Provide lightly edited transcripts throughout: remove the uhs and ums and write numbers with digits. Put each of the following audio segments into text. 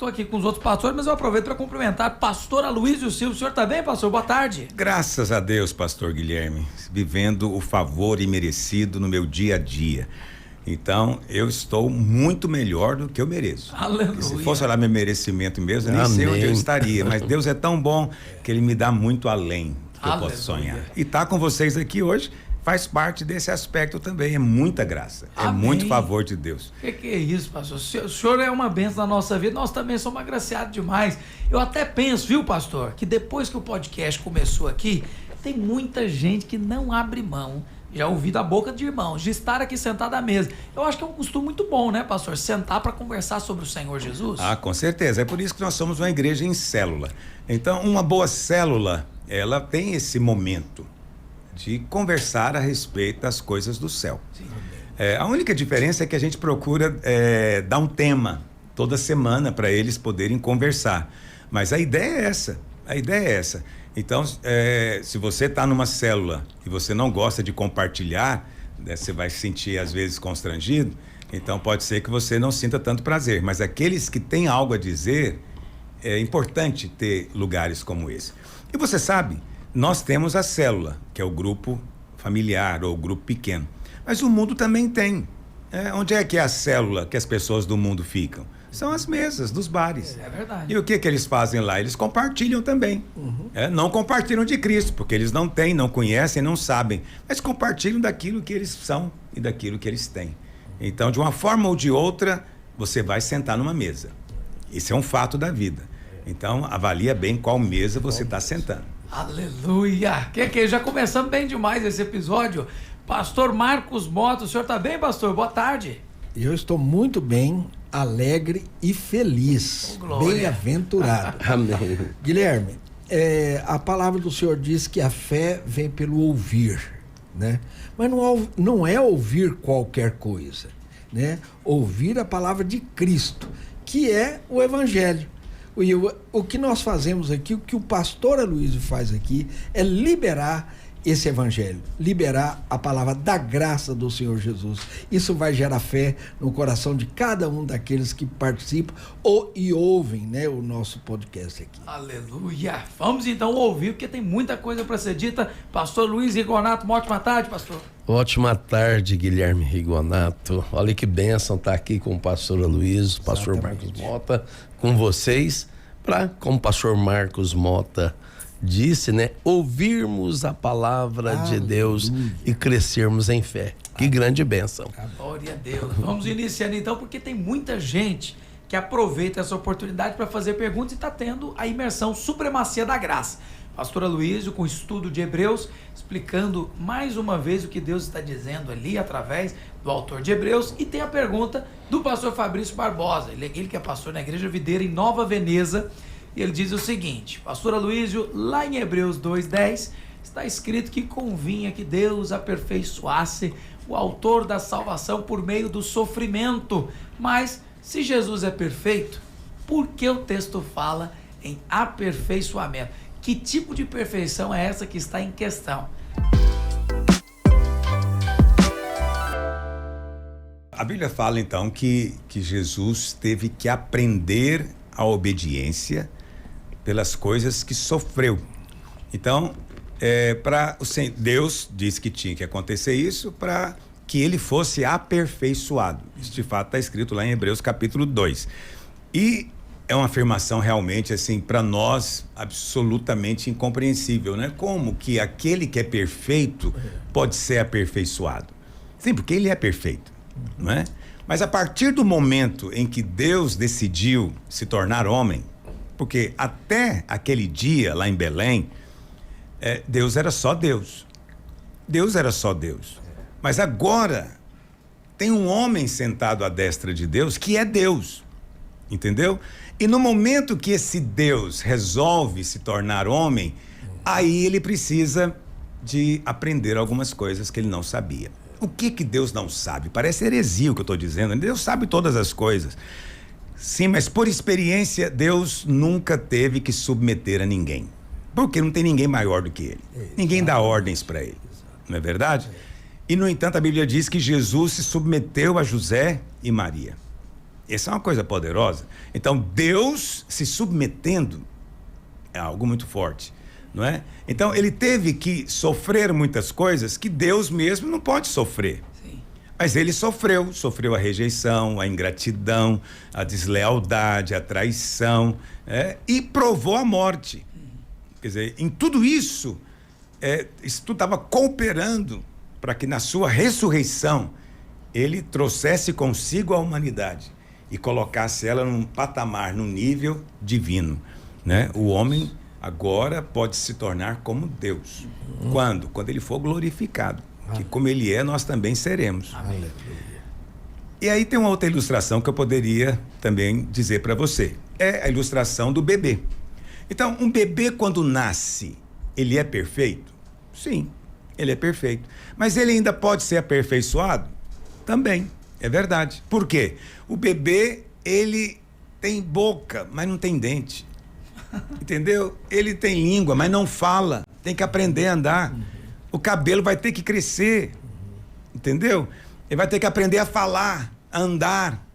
estou aqui com os outros pastores, mas eu aproveito para cumprimentar pastor Aloísio Silva. O senhor está bem, pastor? Boa tarde. Graças a Deus, pastor Guilherme, vivendo o favor imerecido no meu dia a dia. Então, eu estou muito melhor do que eu mereço. Aleluia. Porque se fosse olhar meu merecimento mesmo, eu nem sei onde eu estaria. Mas Deus é tão bom que Ele me dá muito além do que eu posso sonhar. E estar com vocês aqui hoje faz parte desse aspecto também. É muita graça. Amém. É muito favor de Deus. Que é isso, pastor? O senhor é uma bênção na nossa vida. Nós também somos agraciados demais. Eu até penso, viu, pastor, que depois que o podcast começou aqui, tem muita gente que não abre mão. Já ouvi da boca de irmãos, de estar aqui sentado à mesa. Eu acho que é um costume muito bom, né, pastor? Sentar para conversar sobre o Senhor Jesus. Ah, com certeza. É por isso que nós somos uma igreja em célula. Então, uma boa célula, ela tem esse momento de conversar a respeito das coisas do céu. A única diferença é que a gente procura dar um tema toda semana para eles poderem conversar. Mas a ideia é essa. A ideia é essa. Então, se você está numa célula e você não gosta de compartilhar, né, você vai se sentir às vezes constrangido, então pode ser que você não sinta tanto prazer. Mas aqueles que têm algo a dizer, é importante ter lugares como esse. E você sabe, nós temos a célula, que é o grupo familiar ou o grupo pequeno. Mas o mundo também tem. Onde é que é a célula que as pessoas do mundo ficam? São as mesas dos bares. É verdade. E o que eles fazem lá? Eles compartilham também. Não compartilham de Cristo, porque eles não têm, não conhecem, não sabem. Mas compartilham daquilo que eles são e daquilo que eles têm. Então, de uma forma ou de outra, você vai sentar numa mesa. Isso é um fato da vida. Então, avalia bem qual mesa você está sentando. Aleluia! Já começamos bem demais esse episódio. Pastor Marcos Mota, o senhor está bem, pastor? Boa tarde. Eu estou muito bem, alegre e feliz. Bem-aventurado. Amém. Guilherme, a palavra do Senhor diz que a fé vem pelo ouvir, né? Mas não é ouvir qualquer coisa, né? Ouvir a palavra de Cristo, que é o Evangelho. O que nós fazemos aqui, o que o pastor Aloísio faz aqui, é liberar esse evangelho, liberar a palavra da graça do Senhor Jesus. Isso vai gerar fé no coração de cada um daqueles que participam e ouvem, né, o nosso podcast aqui. Aleluia! Vamos então ouvir, porque tem muita coisa para ser dita. Pastor Luiz Rigonato, uma ótima tarde, pastor. Ótima tarde, Guilherme Rigonato. Olha que bênção estar aqui com o pastor Aloísio, pastor Marcos Mota, com vocês, para, como o pastor Marcos Mota disse, né, ouvirmos a palavra de Deus e crescermos em fé. Que grande bênção. Glória a Deus. Vamos iniciando então, porque tem muita gente que aproveita essa oportunidade para fazer perguntas e está tendo a imersão Supremacia da Graça. Pastor Aloísio, com o estudo de Hebreus, explicando mais uma vez o que Deus está dizendo ali através do autor de Hebreus, e tem a pergunta do pastor Fabrício Barbosa, ele que é pastor na Igreja Videira em Nova Veneza. E ele diz o seguinte: pastor Aloísio, lá em Hebreus 2:10, está escrito que convinha que Deus aperfeiçoasse o autor da salvação por meio do sofrimento. Mas, se Jesus é perfeito, por que o texto fala em aperfeiçoamento? Que tipo de perfeição é essa que está em questão? A Bíblia fala então que Jesus teve que aprender a obediência pelas coisas que sofreu. Então, Deus disse que tinha que acontecer isso para que ele fosse aperfeiçoado. Isso de fato está escrito lá em Hebreus capítulo 2. E é uma afirmação realmente assim, para nós, absolutamente incompreensível, né? Como que aquele que é perfeito pode ser aperfeiçoado? Sim, porque ele é perfeito, não é? Mas a partir do momento em que Deus decidiu se tornar homem, porque até aquele dia lá em Belém, Deus era só Deus. Deus era só Deus. Mas agora tem um homem sentado à destra de Deus que é Deus. Entendeu? E no momento que esse Deus resolve se tornar homem, aí ele precisa de aprender algumas coisas que ele não sabia. O que Deus não sabe? Parece heresia o que eu estou dizendo. Deus sabe todas as coisas. Sim, mas por experiência, Deus nunca teve que submeter a ninguém. Porque não tem ninguém maior do que ele. Ninguém dá ordens para ele. Não é verdade? E, no entanto, a Bíblia diz que Jesus se submeteu a José e Maria. Essa é uma coisa poderosa. Então, Deus se submetendo é algo muito forte, não é? Então, ele teve que sofrer muitas coisas que Deus mesmo não pode sofrer. Sim. Mas ele sofreu a rejeição, a ingratidão, a deslealdade, a traição, e provou a morte. Quer dizer, em tudo isso, isso tudo estava cooperando para que na sua ressurreição ele trouxesse consigo a humanidade e colocasse ela num patamar, num nível divino, né? O homem agora pode se tornar como Deus. Quando? Quando ele for glorificado. Que como ele é, nós também seremos. Aleluia. E aí tem uma outra ilustração que eu poderia também dizer para você. É a ilustração do bebê. Então, um bebê quando nasce, ele é perfeito? Sim, ele é perfeito. Mas ele ainda pode ser aperfeiçoado? Também, é verdade. Por quê? O bebê, ele tem boca, mas não tem dente. Entendeu? Ele tem língua, mas não fala. Tem que aprender a andar. O cabelo vai ter que crescer. Entendeu? Ele vai ter que aprender a falar, a andar.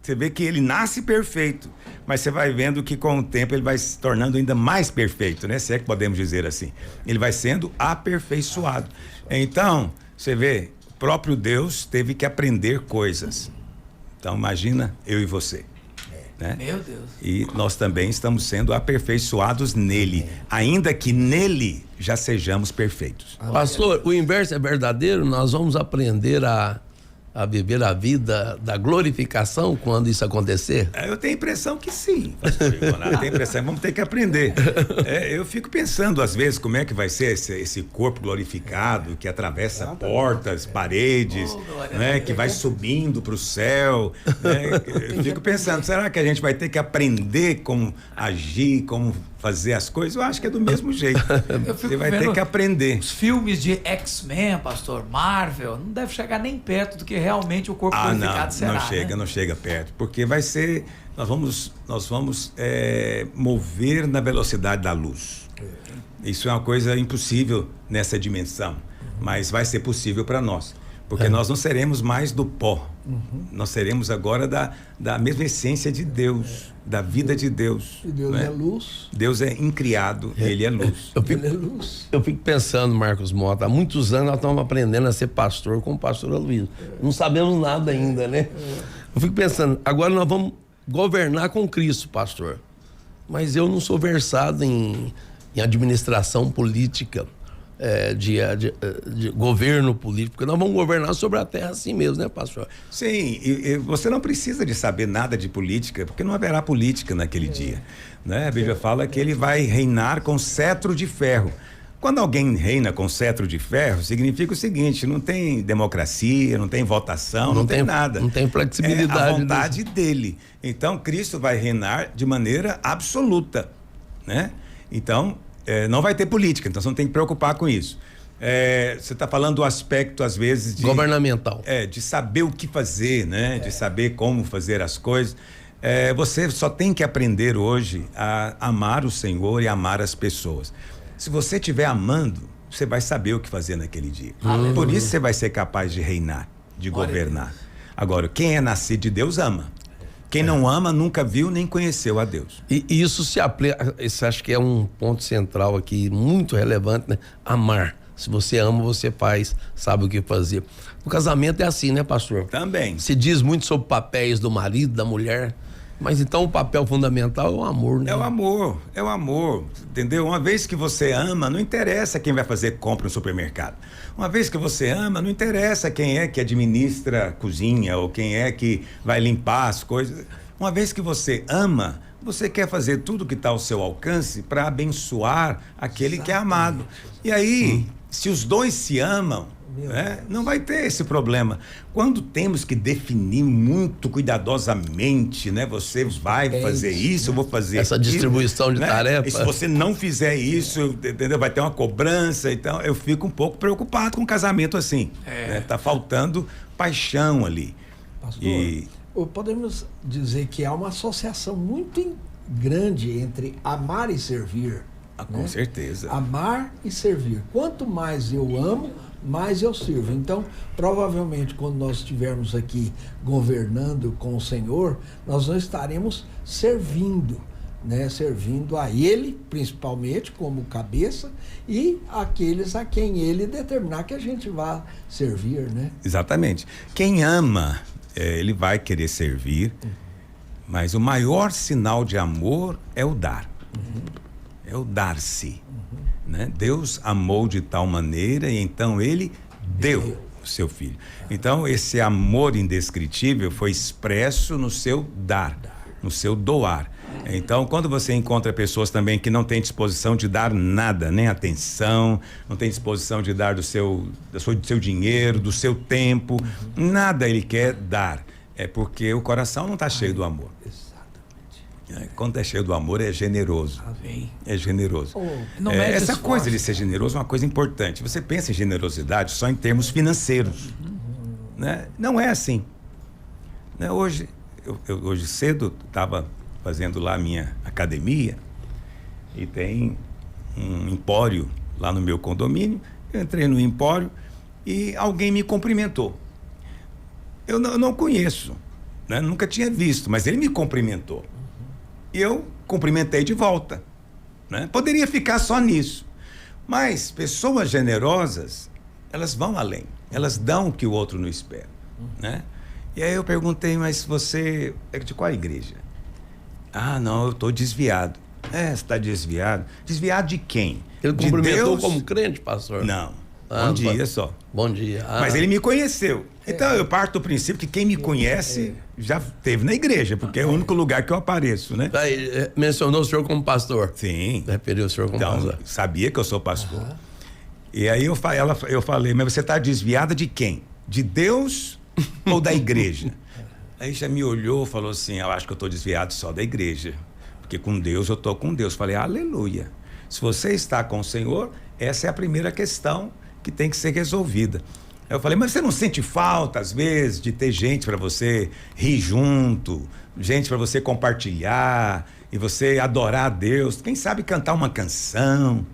Você vê que ele nasce perfeito, mas você vai vendo que com o tempo ele vai se tornando ainda mais perfeito, né? Se é que podemos dizer assim. Ele vai sendo aperfeiçoado. Então, você vê, o próprio Deus teve que aprender coisas. Então, imagina eu e você. Né? Meu Deus. E nós também estamos sendo aperfeiçoados nele, ainda que nele já sejamos perfeitos. Pastor, o inverso é verdadeiro? Nós vamos aprender a viver a vida da glorificação quando isso acontecer? Eu tenho a impressão que sim, pastor Ivonado. Eu tenho a impressão que vamos ter que aprender. Eu fico pensando às vezes como é que vai ser esse corpo glorificado que atravessa portas, paredes, né, que vai subindo para o céu, né? Eu fico pensando, será que a gente vai ter que aprender como agir, como fazer as coisas? Eu acho que é do mesmo jeito. Você vai ter que aprender. Os filmes de X-Men, pastor, Marvel, não deve chegar nem perto do que realmente o corpo glorificado será. Não chega perto, porque vai ser, nós vamos mover na velocidade da luz. Isso é uma coisa impossível nessa dimensão, mas vai ser possível para nós, porque nós não seremos mais do pó. Nós seremos agora da mesma essência de Deus, da vida de Deus. E Deus é luz. Deus é incriado, ele é luz. Ele é luz. Eu fico pensando, Marcos Mota, há muitos anos nós estamos aprendendo a ser pastor com o pastor Aloysio. Não sabemos nada ainda, né? Eu fico pensando, agora nós vamos governar com Cristo, pastor. Mas eu não sou versado em administração política. De governo político, porque nós vamos governar sobre a terra assim mesmo, né, pastor? Sim, e você não precisa de saber nada de política, porque não haverá política naquele dia, né? A Bíblia fala que ele vai reinar com cetro de ferro. Quando alguém reina com cetro de ferro, significa o seguinte: não tem democracia, não tem votação, não tem nada. Não tem flexibilidade. É a vontade dele. Então, Cristo vai reinar de maneira absoluta, né? Então, não vai ter política, então você não tem que preocupar com isso. Você está falando do aspecto, às vezes, governamental. De saber o que fazer, né? De saber como fazer as coisas. Você só tem que aprender hoje a amar o Senhor e amar as pessoas. Se você estiver amando, você vai saber o que fazer naquele dia. Por isso você vai ser capaz de reinar, de governar. Agora, quem é nascido de Deus ama. Quem não ama nunca viu nem conheceu a Deus. E isso se aplica, isso acho que é um ponto central aqui, muito relevante, né? Amar. Se você ama, você faz, sabe o que fazer. O casamento é assim, né, pastor? Também. Se diz muito sobre papéis do marido, da mulher, mas então o papel fundamental é o amor, né? É o amor, entendeu? Uma vez que você ama, não interessa quem vai fazer compra no supermercado. Uma vez que você ama, não interessa quem é que administra a cozinha ou quem é que vai limpar as coisas. Uma vez que você ama, você quer fazer tudo que está ao seu alcance para abençoar aquele que é amado. E aí, se os dois se amam, não vai ter esse problema. Quando temos que definir muito cuidadosamente, né? Você vai fazer isso, eu vou fazer essa aquilo, distribuição de tarefa. E se você não fizer isso, entendeu? Vai ter uma cobrança. Então, eu fico um pouco preocupado com um casamento assim. Tá faltando paixão ali. Pastor, podemos dizer que há uma associação muito grande entre amar e servir. Com certeza. Amar e servir. Quanto mais eu amo, mais eu sirvo. Então, provavelmente, quando nós estivermos aqui governando com o Senhor, nós não estaremos servindo, né? Servindo a Ele, principalmente, como cabeça, e aqueles a quem Ele determinar que a gente vá servir, né? Exatamente. Quem ama, ele vai querer servir, mas o maior sinal de amor é o dar. É o dar-se. Né? Deus amou de tal maneira e então ele deu o seu filho. Então esse amor indescritível foi expresso no seu dar, no seu doar. Então quando você encontra pessoas também que não têm disposição de dar nada, nem atenção, não tem disposição de dar do seu dinheiro, do seu tempo, nada ele quer dar, é porque o coração não está cheio do amor. Quando é cheio do amor, é generoso. Amém. É generoso. Não essa esforço. coisa de ser generoso é uma coisa importante. Você pensa em generosidade só em termos financeiros. Né? Não é assim. Né? Hoje cedo estava fazendo lá a minha academia e tem um empório lá no meu condomínio. Eu entrei no empório e alguém me cumprimentou. Eu não conheço, né? Nunca tinha visto, mas ele me cumprimentou. E eu cumprimentei de volta, né? Poderia ficar só nisso, mas pessoas generosas, elas vão além, elas dão o que o outro não espera, né? E aí eu perguntei, mas você é de qual igreja? Ah, não, eu estou desviado. Você está desviado? Desviado de quem? Ele de cumprimentou Deus? Como crente, pastor? Não, bom dia só. Bom dia. Mas ele me conheceu. Então eu parto do princípio que quem me conhece já esteve na igreja, porque é o único lugar que eu apareço, né? Aí, mencionou o senhor como pastor. Sim. Referiu o senhor como Então, pastor. sabia que eu sou pastor. E aí eu falei, mas você está desviada de quem? De Deus ou da igreja? Aí já me olhou e falou assim, eu acho que eu estou desviado só da igreja, porque com Deus eu estou com Deus. Falei, aleluia. Se você está com o Senhor, essa é a primeira questão que tem que ser resolvida. Eu falei, mas você não sente falta, às vezes, de ter gente para você rir junto, gente para você compartilhar e você adorar a Deus, quem sabe cantar uma canção?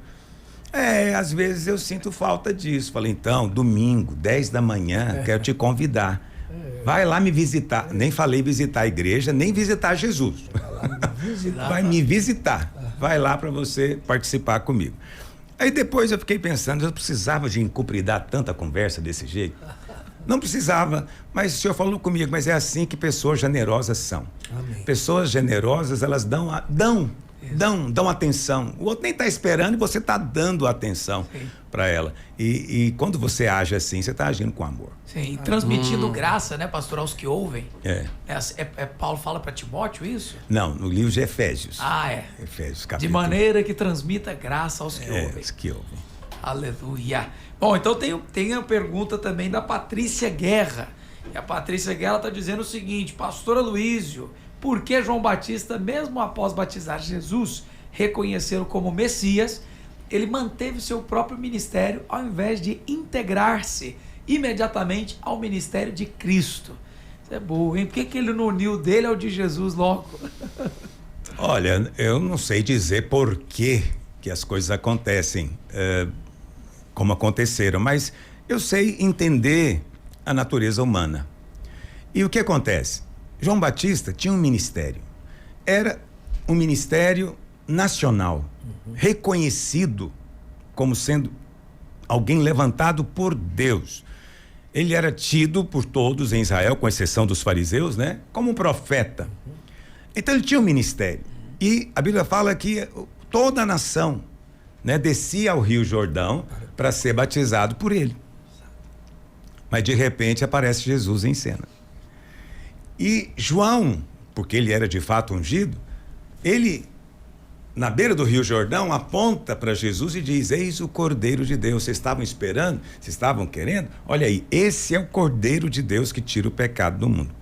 Às vezes eu sinto falta disso. Falei, então, domingo, 10 da manhã, quero te convidar. Vai lá me visitar. Nem falei visitar a igreja, nem visitar Jesus. Vai me visitar. Vai lá para você participar comigo. Aí depois eu fiquei pensando, eu precisava de encupridar tanta conversa desse jeito? Não precisava, mas o senhor falou comigo, mas é assim que pessoas generosas são. Amém. Pessoas generosas, elas dão atenção. O outro nem está esperando e você está dando atenção para ela. E quando você age assim, você está agindo com amor. Sim, transmitindo graça, né, pastor, aos que ouvem. Paulo fala para Timóteo isso? Não, no livro de Efésios. De Efésios, capítulo. maneira que transmita graça aos que ouvem. Os que ouvem. Aleluia. Bom, então tem a pergunta também da Patrícia Guerra. E a Patrícia Guerra está dizendo o seguinte, pastor Aloísio, por que João Batista, mesmo após batizar Jesus, reconhecê-lo como Messias, ele manteve seu próprio ministério ao invés de integrar-se imediatamente ao ministério de Cristo? Isso é burro, hein? Por que ele não uniu dele ao de Jesus logo? Olha, eu não sei dizer por que as coisas acontecem como aconteceram, mas eu sei entender a natureza humana. E o que acontece? João Batista tinha um ministério. Era um ministério nacional, reconhecido como sendo alguém levantado por Deus. Ele era tido por todos em Israel, com exceção dos fariseus, né, como um profeta. Então ele tinha um ministério. E a Bíblia fala que toda a nação, né, descia ao Rio Jordão para ser batizado por ele. Mas de repente aparece Jesus em cena. E João, porque ele era de fato ungido, ele, na beira do Rio Jordão, aponta para Jesus e diz, eis o Cordeiro de Deus. Vocês estavam esperando? Vocês estavam querendo? Olha aí, esse é o Cordeiro de Deus que tira o pecado do mundo.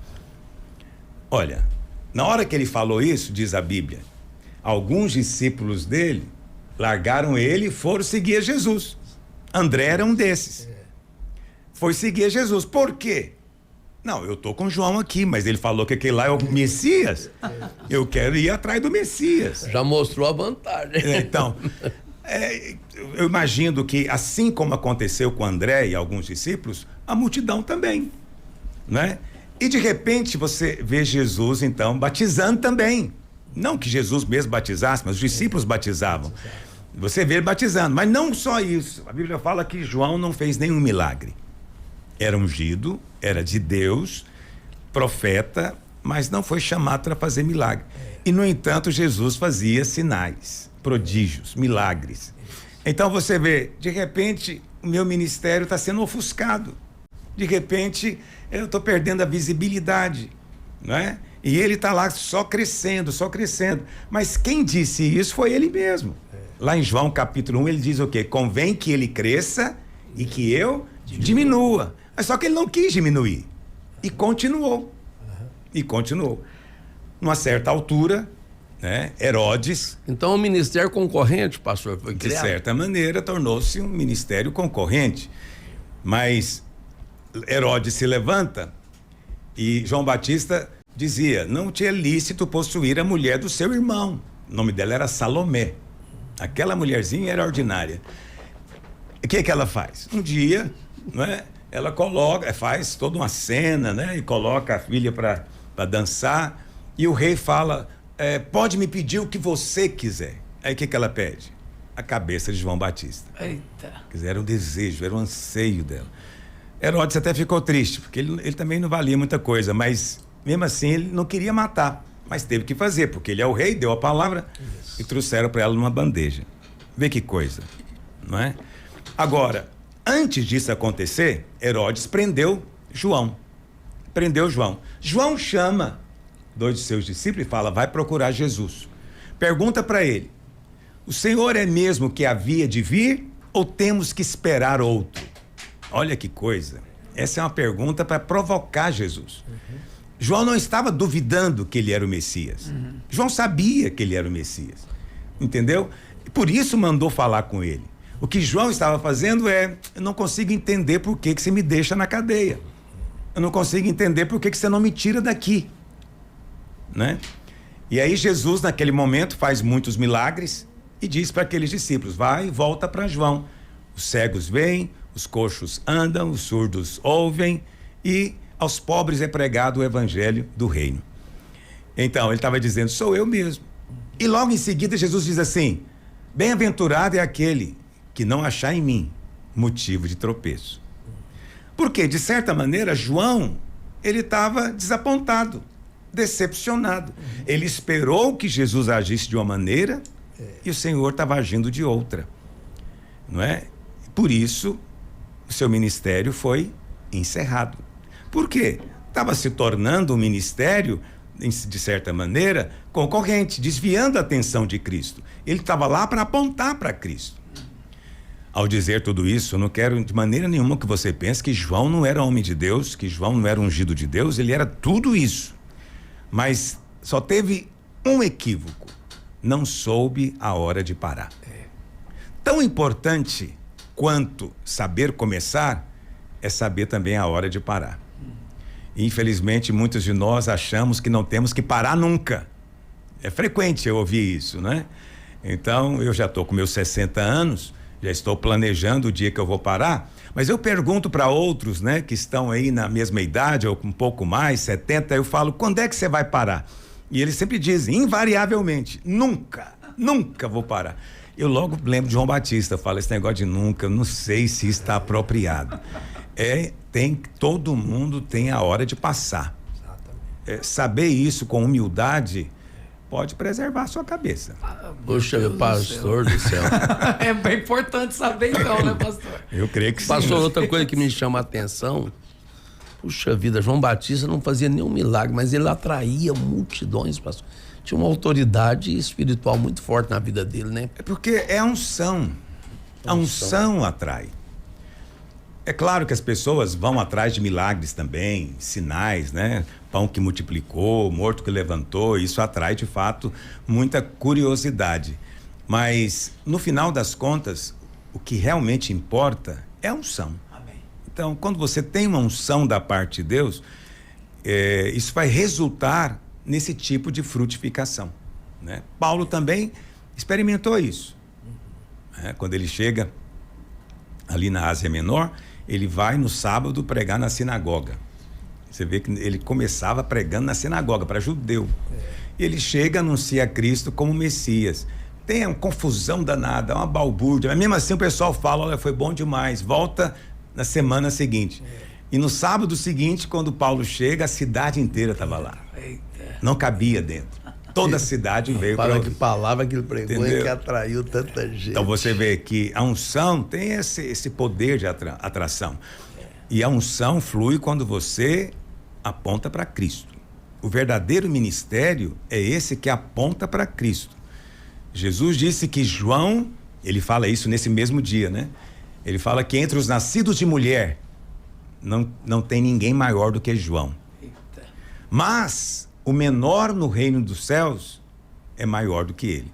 Olha, na hora que ele falou isso, diz a Bíblia, alguns discípulos dele largaram ele e foram seguir a Jesus. André era um desses. Foi seguir a Jesus. Por quê? Não, eu tô com João aqui, mas ele falou que aquele lá é o Messias. Eu quero ir atrás do Messias. Já mostrou a vantagem. Então, Eu imagino que, assim como aconteceu com André e alguns discípulos, a multidão também, né? E de repente você vê Jesus então batizando também. Não que Jesus mesmo batizasse, mas os discípulos batizavam. Você vê ele batizando, mas não só isso. A Bíblia fala que João não fez nenhum milagre. Era ungido, era de Deus, profeta, mas não foi chamado para fazer milagre. E no entanto Jesus fazia sinais, prodígios, milagres. Então você vê, de repente o meu ministério está sendo ofuscado. De repente eu estou perdendo a visibilidade, não é? E ele está lá só crescendo, só crescendo. Mas quem disse isso foi ele mesmo. Lá em João capítulo 1 ele diz o quê? Convém que ele cresça e que eu diminua. Mas só que ele não quis diminuir. E continuou. E continuou. Numa certa altura, né, Herodes... Então o ministério concorrente, pastor, foi criado. De certa maneira tornou-se um ministério concorrente. Mas Herodes se levanta e João Batista dizia, não te é lícito possuir a mulher do seu irmão. O nome dela era Salomé. Aquela mulherzinha era ordinária. O que ela faz? Um dia, não é? Ela faz toda uma cena, né? E coloca a filha para dançar. E o rei fala, pode me pedir o que você quiser. Aí o que ela pede? A cabeça de João Batista. Eita. Quer dizer, era um desejo, era um anseio dela. Herodes até ficou triste, porque ele também não valia muita coisa, mas mesmo assim ele não queria matar, mas teve que fazer, porque ele é o rei, deu a palavra. Isso. E trouxeram para ela numa bandeja. Vê que coisa, não é? Agora, antes disso acontecer, Herodes prendeu João. João chama 2 de seus discípulos e fala, vai procurar Jesus. Pergunta para ele, o Senhor é mesmo que havia de vir ou temos que esperar outro? Olha que coisa. Essa é uma pergunta para provocar Jesus. João não estava duvidando que ele era o Messias. João sabia que ele era o Messias. Entendeu? Por isso mandou falar com ele. O que João estava fazendo eu não consigo entender por que você me deixa na cadeia. Eu não consigo entender por que você não me tira daqui. Né? E aí Jesus, naquele momento, faz muitos milagres e diz para aqueles discípulos, vai e volta para João. Os cegos veem, os coxos andam, os surdos ouvem e aos pobres é pregado o evangelho do reino. Então, ele estava dizendo, sou eu mesmo. E logo em seguida Jesus diz assim, bem-aventurado é aquele que não achar em mim motivo de tropeço. Porque, de certa maneira, João, ele estava desapontado, decepcionado. Ele esperou que Jesus agisse de uma maneira e o Senhor estava agindo de outra. Não é? Por isso, o seu ministério foi encerrado. Por quê? Estava se tornando um ministério, de certa maneira, concorrente, desviando a atenção de Cristo. Ele estava lá para apontar para Cristo. Ao dizer tudo isso, eu não quero de maneira nenhuma que você pense que João não era homem de Deus, que João não era ungido de Deus, ele era tudo isso. Mas só teve um equívoco, não soube a hora de parar. Tão importante quanto saber começar é saber também a hora de parar. Infelizmente, muitos de nós achamos que não temos que parar nunca. É frequente eu ouvir isso, né? Então, eu já estou com meus 60 anos, já estou planejando o dia que eu vou parar, mas eu pergunto para outros, né, que estão aí na mesma idade ou um pouco mais, 70, eu falo, quando é que você vai parar? E eles sempre dizem, invariavelmente, nunca vou parar. Eu logo lembro de João Batista, fala esse negócio de nunca, eu não sei se está apropriado. Todo mundo tem a hora de passar. Saber isso com humildade pode preservar a sua cabeça. Poxa, pastor do céu. É bem importante saber então, né, pastor? Eu creio que sim. Pastor, outra coisa que me chama a atenção, puxa vida, João Batista não fazia nenhum milagre, mas ele atraía multidões, pastor. Tinha uma autoridade espiritual muito forte na vida dele, né? É porque é a unção. A unção atrai. É claro que as pessoas vão atrás de milagres também, sinais, né? Pão que multiplicou, morto que levantou, isso atrai de fato muita curiosidade. Mas no final das contas, o que realmente importa é a unção. Amém. Então, quando você tem uma unção da parte de Deus, isso vai resultar nesse tipo de frutificação, né? Paulo também experimentou isso. Quando ele chega ali na Ásia Menor, ele vai no sábado pregar na sinagoga. Você vê que ele começava pregando na sinagoga para judeu. E ele chega, anuncia a Cristo como Messias. Tem uma confusão danada, uma balbúrdia, mas mesmo assim o pessoal fala: olha, foi bom demais, volta na semana seguinte. E no sábado seguinte, quando Paulo chega, a cidade inteira estava lá. Não cabia dentro. Toda a cidade veio para ouvir. Que palavra que ele pregou e que atraiu tanta gente. Então você vê que a unção tem esse poder de atração. E a unção flui quando você aponta para Cristo. O verdadeiro ministério é esse que aponta para Cristo. Jesus disse que João, ele fala isso nesse mesmo dia, né? Ele fala que entre os nascidos de mulher não tem ninguém maior do que João. Eita. Mas o menor no reino dos céus é maior do que ele.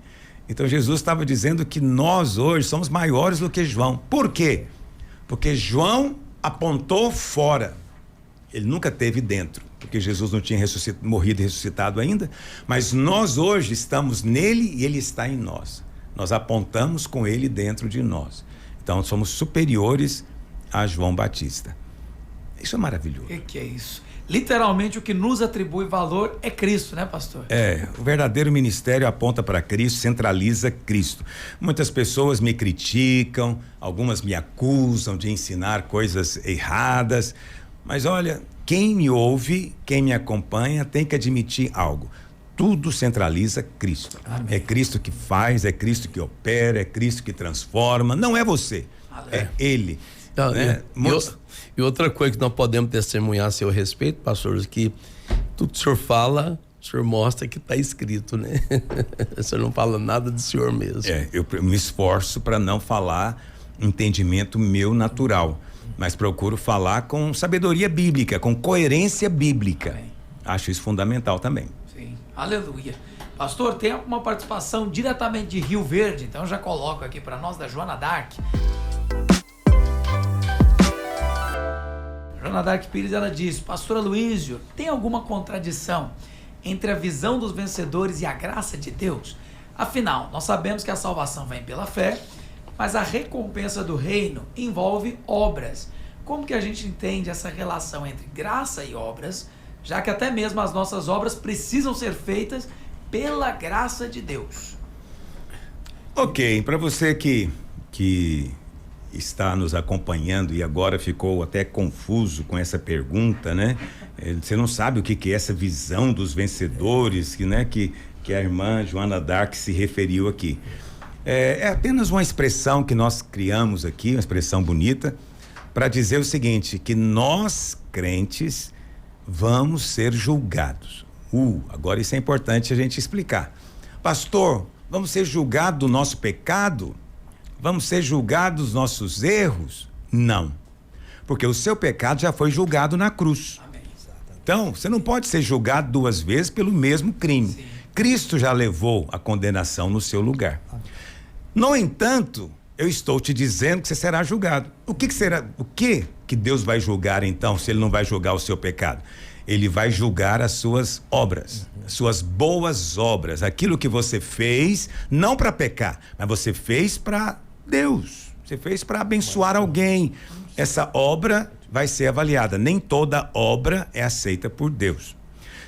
Então Jesus estava dizendo que nós hoje somos maiores do que João. Por quê? Porque João apontou fora. Ele nunca teve dentro, porque Jesus não tinha morrido e ressuscitado ainda, mas nós hoje estamos nele e ele está em nós. Nós apontamos com ele dentro de nós. Então somos superiores a João Batista. Isso é maravilhoso. Que é isso? Literalmente o que nos atribui valor é Cristo, né, pastor? O verdadeiro ministério aponta para Cristo, centraliza Cristo. Muitas pessoas me criticam, algumas me acusam de ensinar coisas erradas, mas olha, quem me ouve, quem me acompanha, tem que admitir algo. Tudo centraliza Cristo. Amém. É Cristo que faz, é Cristo que opera, é Cristo que transforma. Não é você, é Ele. Não, né? E outra coisa que nós podemos testemunhar a seu respeito, pastores, que tudo que o senhor fala, o senhor mostra que está escrito, né? O senhor não fala nada do senhor mesmo. Eu me esforço para não falar entendimento meu natural, mas procuro falar com sabedoria bíblica, com coerência bíblica. Amém. Acho isso fundamental também. Sim, aleluia. Pastor, tem uma participação diretamente de Rio Verde, então eu já coloco aqui para nós, da Joana Dark. Joana Dark Pires, ela diz: pastor Aloísio, tem alguma contradição entre a visão dos vencedores e a graça de Deus? Afinal, nós sabemos que a salvação vem pela fé, mas a recompensa do reino envolve obras. Como que a gente entende essa relação entre graça e obras, já que até mesmo as nossas obras precisam ser feitas pela graça de Deus? Ok, para você que está nos acompanhando e agora ficou até confuso com essa pergunta, né? Você não sabe o que é essa visão dos vencedores que a irmã Joana Dark se referiu aqui. É apenas uma expressão que nós criamos aqui, uma expressão bonita, para dizer o seguinte, que nós, crentes, vamos ser julgados. Agora isso é importante a gente explicar. Pastor, vamos ser julgados do nosso pecado? Vamos ser julgados dos nossos erros? Não. Porque o seu pecado já foi julgado na cruz. Amém. Então, você não pode ser julgado duas vezes pelo mesmo crime. Sim. Cristo já levou a condenação no seu lugar. Amém. No entanto, eu estou te dizendo que você será julgado. O que será? O que Deus vai julgar então, se ele não vai julgar o seu pecado? Ele vai julgar as suas obras, as suas boas obras, aquilo que você fez, não para pecar, mas você fez para Deus, você fez para abençoar alguém. Essa obra vai ser avaliada. Nem toda obra é aceita por Deus.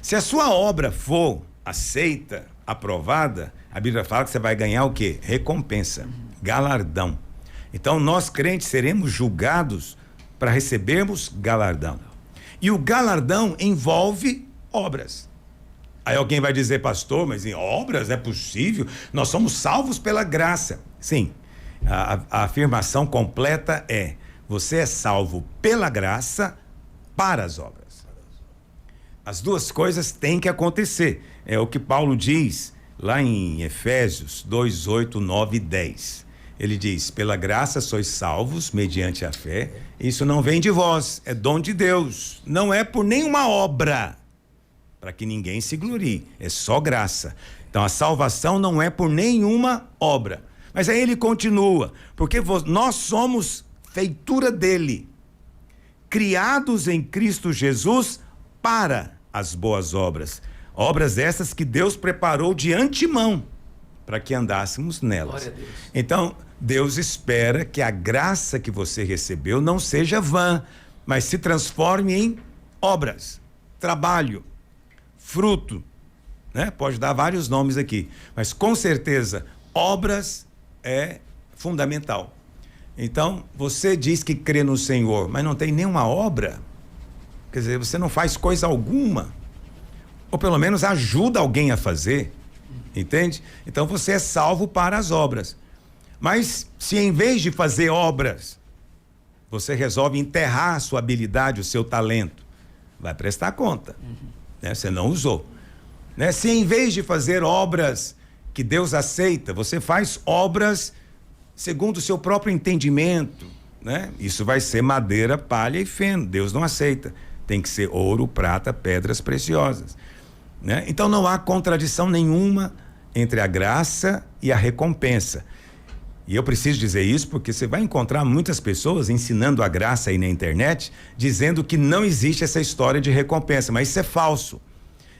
Se a sua obra for aceita, aprovada, a Bíblia fala que você vai ganhar o quê? Recompensa, galardão. Então nós crentes seremos julgados para recebermos galardão. E o galardão envolve obras. Aí alguém vai dizer, pastor, mas em obras é possível? Nós somos salvos pela graça. Sim, a afirmação completa é: você é salvo pela graça para as obras. As duas coisas têm que acontecer. É o que Paulo diz lá em Efésios 2, 8, 9 e 10. Ele diz: pela graça sois salvos mediante a fé. Isso não vem de vós, é dom de Deus. Não é por nenhuma obra, para que ninguém se glorie. É só graça. Então a salvação não é por nenhuma obra. Mas aí ele continua: porque nós somos feitura dele, criados em Cristo Jesus para as boas obras. Obras essas que Deus preparou de antemão para que andássemos nelas. Então, Deus espera que a graça que você recebeu não seja vã, mas se transforme em obras, trabalho, fruto, né? Pode dar vários nomes aqui, mas com certeza obras é fundamental. Então, você diz que crê no Senhor, mas não tem nenhuma obra, quer dizer, você não faz coisa alguma, ou pelo menos ajuda alguém a fazer, entende? Então você é salvo para as obras. Mas se em vez de fazer obras, você resolve enterrar a sua habilidade, o seu talento, vai prestar conta, né? Você não usou, né? Se em vez de fazer obras que Deus aceita, você faz obras segundo o seu próprio entendimento, né? Isso vai ser madeira, palha e feno. Deus não aceita. Tem que ser ouro, prata, pedras preciosas, né? Então não há contradição nenhuma entre a graça e a recompensa. E eu preciso dizer isso porque você vai encontrar muitas pessoas ensinando a graça aí na internet, dizendo que não existe essa história de recompensa, mas isso é falso.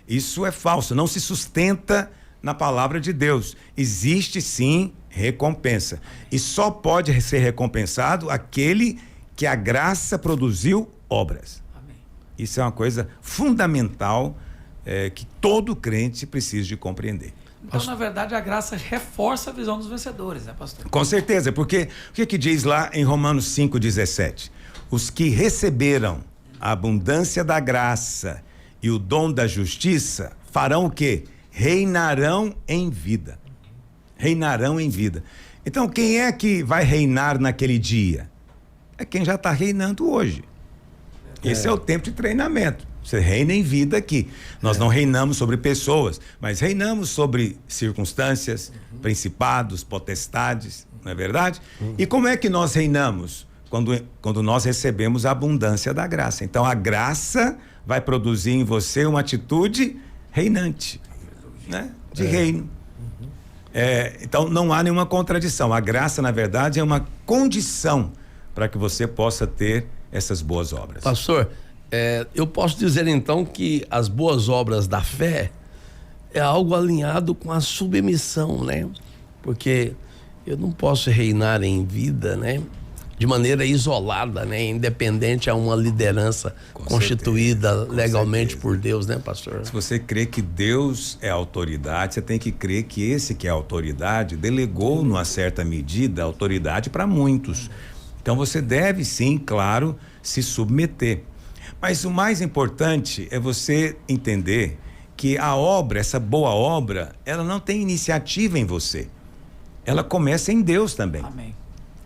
Isso é falso, não se sustenta na palavra de Deus. Existe sim recompensa. E só pode ser recompensado aquele que a graça produziu obras. Amém. Isso é uma coisa fundamental que todo crente precisa de compreender. Então, na verdade, a graça reforça a visão dos vencedores, né, pastor? Com certeza, porque o que diz lá em Romanos 5,17? Os que receberam a abundância da graça e o dom da justiça farão o quê? Reinarão em vida. Reinarão em vida. Então, quem é que vai reinar naquele dia? É quem já está reinando hoje. Esse é o tempo de treinamento. Você reina em vida aqui. Nós não reinamos sobre pessoas, mas reinamos sobre circunstâncias, principados, potestades, não é verdade? E como é que nós reinamos? Quando nós recebemos a abundância da graça. Então a graça vai produzir em você uma atitude reinante, né? De reino. Então não há nenhuma contradição. A graça, na verdade, é uma condição para que você possa ter essas boas obras. Pastor, eu posso dizer então que as boas obras da fé é algo alinhado com a submissão, né? Porque eu não posso reinar em vida, né? De maneira isolada, né? Independente a uma liderança constituída legalmente por Deus, né, pastor? Se você crê que Deus é autoridade, você tem que crer que esse que é autoridade delegou, numa certa medida, autoridade para muitos. Então você deve sim, claro, se submeter. Mas o mais importante é você entender que a obra, essa boa obra, ela não tem iniciativa em você. Ela começa em Deus também. Amém.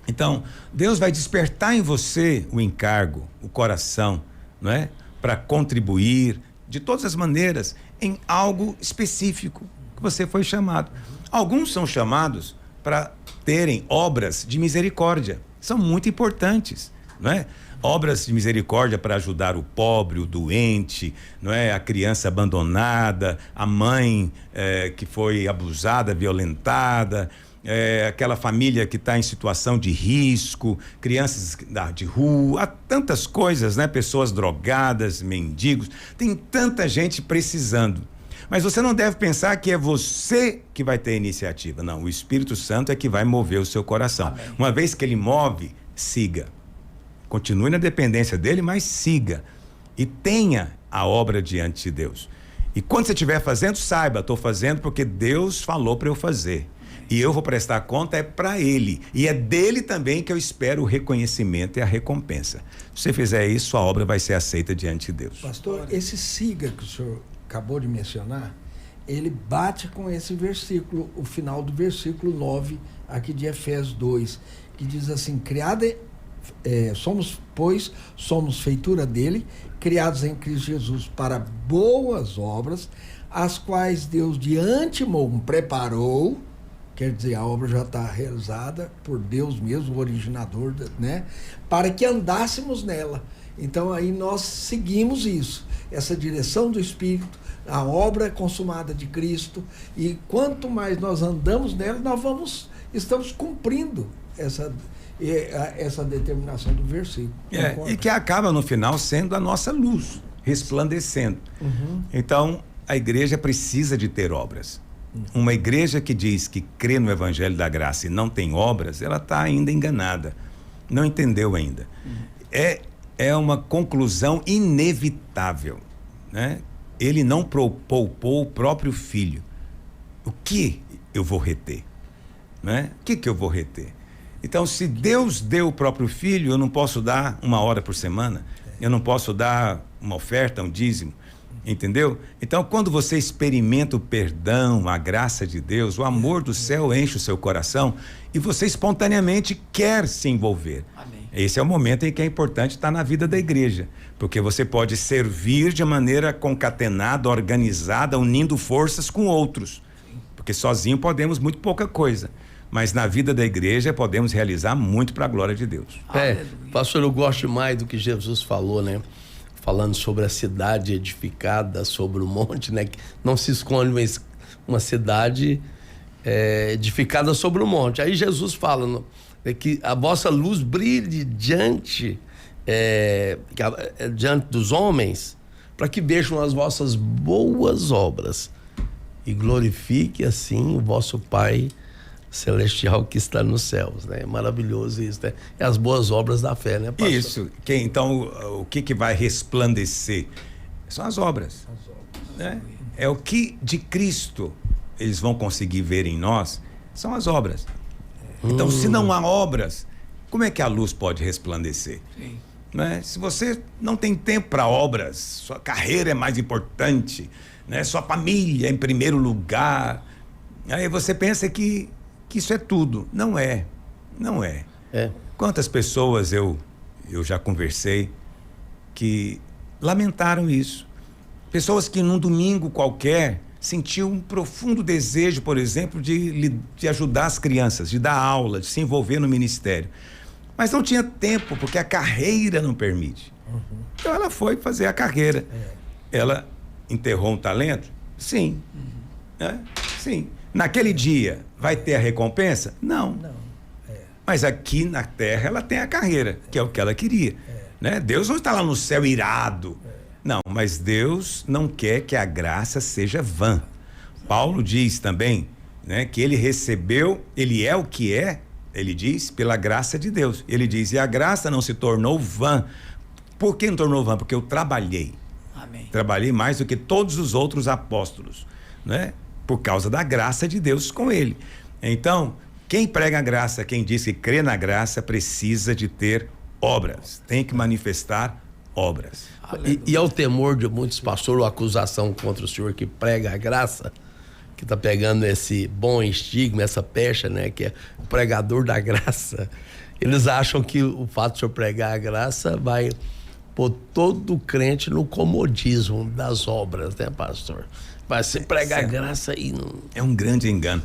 Então, Deus vai despertar em você o encargo, o coração, não é? Para contribuir de todas as maneiras em algo específico que você foi chamado. Alguns são chamados para terem obras de misericórdia. São muito importantes, não é? Obras de misericórdia para ajudar o pobre, o doente, não é? A criança abandonada, a mãe que foi abusada, violentada, aquela família que está em situação de risco, crianças de rua, há tantas coisas, né? Pessoas drogadas, mendigos, tem tanta gente precisando. Mas você não deve pensar que é você que vai ter iniciativa. Não, o Espírito Santo é que vai mover o seu coração. Amém. Uma vez que ele move, siga. Continue na dependência dele, mas siga. E tenha a obra diante de Deus. E quando você estiver fazendo, saiba, estou fazendo porque Deus falou para eu fazer. E eu vou prestar conta para ele. E é dele também que eu espero o reconhecimento e a recompensa. Se você fizer isso, a obra vai ser aceita diante de Deus. Pastor, esse siga que o senhor acabou de mencionar, ele bate com esse versículo, o final do versículo 9, aqui de Efésios 2, que diz assim: somos feitura dele, criados em Cristo Jesus para boas obras, as quais Deus de antemão preparou. Quer dizer, a obra já está realizada por Deus mesmo, o originador, né? Para que andássemos nela. Então aí nós seguimos isso, essa direção do Espírito, a obra consumada de Cristo, e quanto mais nós andamos nela, estamos cumprindo essa determinação do versículo. E que acaba no final sendo a nossa luz, resplandecendo. Então, a igreja precisa de ter obras. Uma igreja que diz que crê no Evangelho da Graça e não tem obras, ela está ainda enganada. Não entendeu ainda. É uma conclusão inevitável, né? Ele não poupou o próprio filho. O que eu vou reter? Né? O que eu vou reter? Então, se Deus deu o próprio filho, eu não posso dar 1 hora por semana, eu não posso dar uma oferta, um dízimo, entendeu? Então, quando você experimenta o perdão, a graça de Deus, o amor do céu enche o seu coração e você espontaneamente quer se envolver. Amém. Esse é o momento em que é importante estar na vida da igreja, porque você pode servir de maneira concatenada, organizada, unindo forças com outros, porque sozinho podemos muito pouca coisa. Mas na vida da igreja podemos realizar muito para a glória de Deus. Pastor, eu gosto mais do que Jesus falou, né? Falando sobre a cidade edificada sobre o monte, né? Que não se esconde uma cidade edificada sobre o monte. Aí Jesus fala que a vossa luz brilhe diante dos homens, para que vejam as vossas boas obras e glorifique assim o vosso Pai celestial que está nos céus, né? É maravilhoso isso, né? É as boas obras da fé, né, pastor? Isso. Então, o que vai resplandecer? São as obras. Né? É o que de Cristo eles vão conseguir ver em nós, são as obras. Então, se não há obras, como é que a luz pode resplandecer? Sim. Né? Se você não tem tempo para obras, sua carreira é mais importante, né? Sua família é em primeiro lugar, aí você pensa que isso é tudo. Não é. Quantas pessoas eu já conversei que lamentaram isso. Pessoas que num domingo qualquer sentiam um profundo desejo, por exemplo, de ajudar as crianças, de dar aula, de se envolver no ministério. Mas não tinha tempo, porque a carreira não permite. Então ela foi fazer a carreira. Ela enterrou um talento? Sim. Sim. Naquele dia, vai ter a recompensa? Não. Mas aqui na terra ela tem a carreira, que é o que ela queria. Né? Deus não está lá no céu irado. Não, mas Deus não quer que a graça seja vã. Paulo diz também, né, que ele recebeu, ele é o que é, ele diz, pela graça de Deus. Ele diz, e a graça não se tornou vã. Por que não tornou vã? Porque eu trabalhei. Amém. Trabalhei mais do que todos os outros apóstolos, né? Por causa da graça de Deus com ele. Então, quem prega a graça, quem diz que crê na graça, precisa de ter obras, tem que manifestar obras. E ao temor de muitos pastores, a acusação contra o senhor que prega a graça, que está pegando esse bom estigma, essa pecha, né, que é o pregador da graça, eles acham que o fato de o senhor pregar a graça vai pôr todo crente no comodismo das obras, né, pastor? Vai se pregar a graça e não... É um grande engano.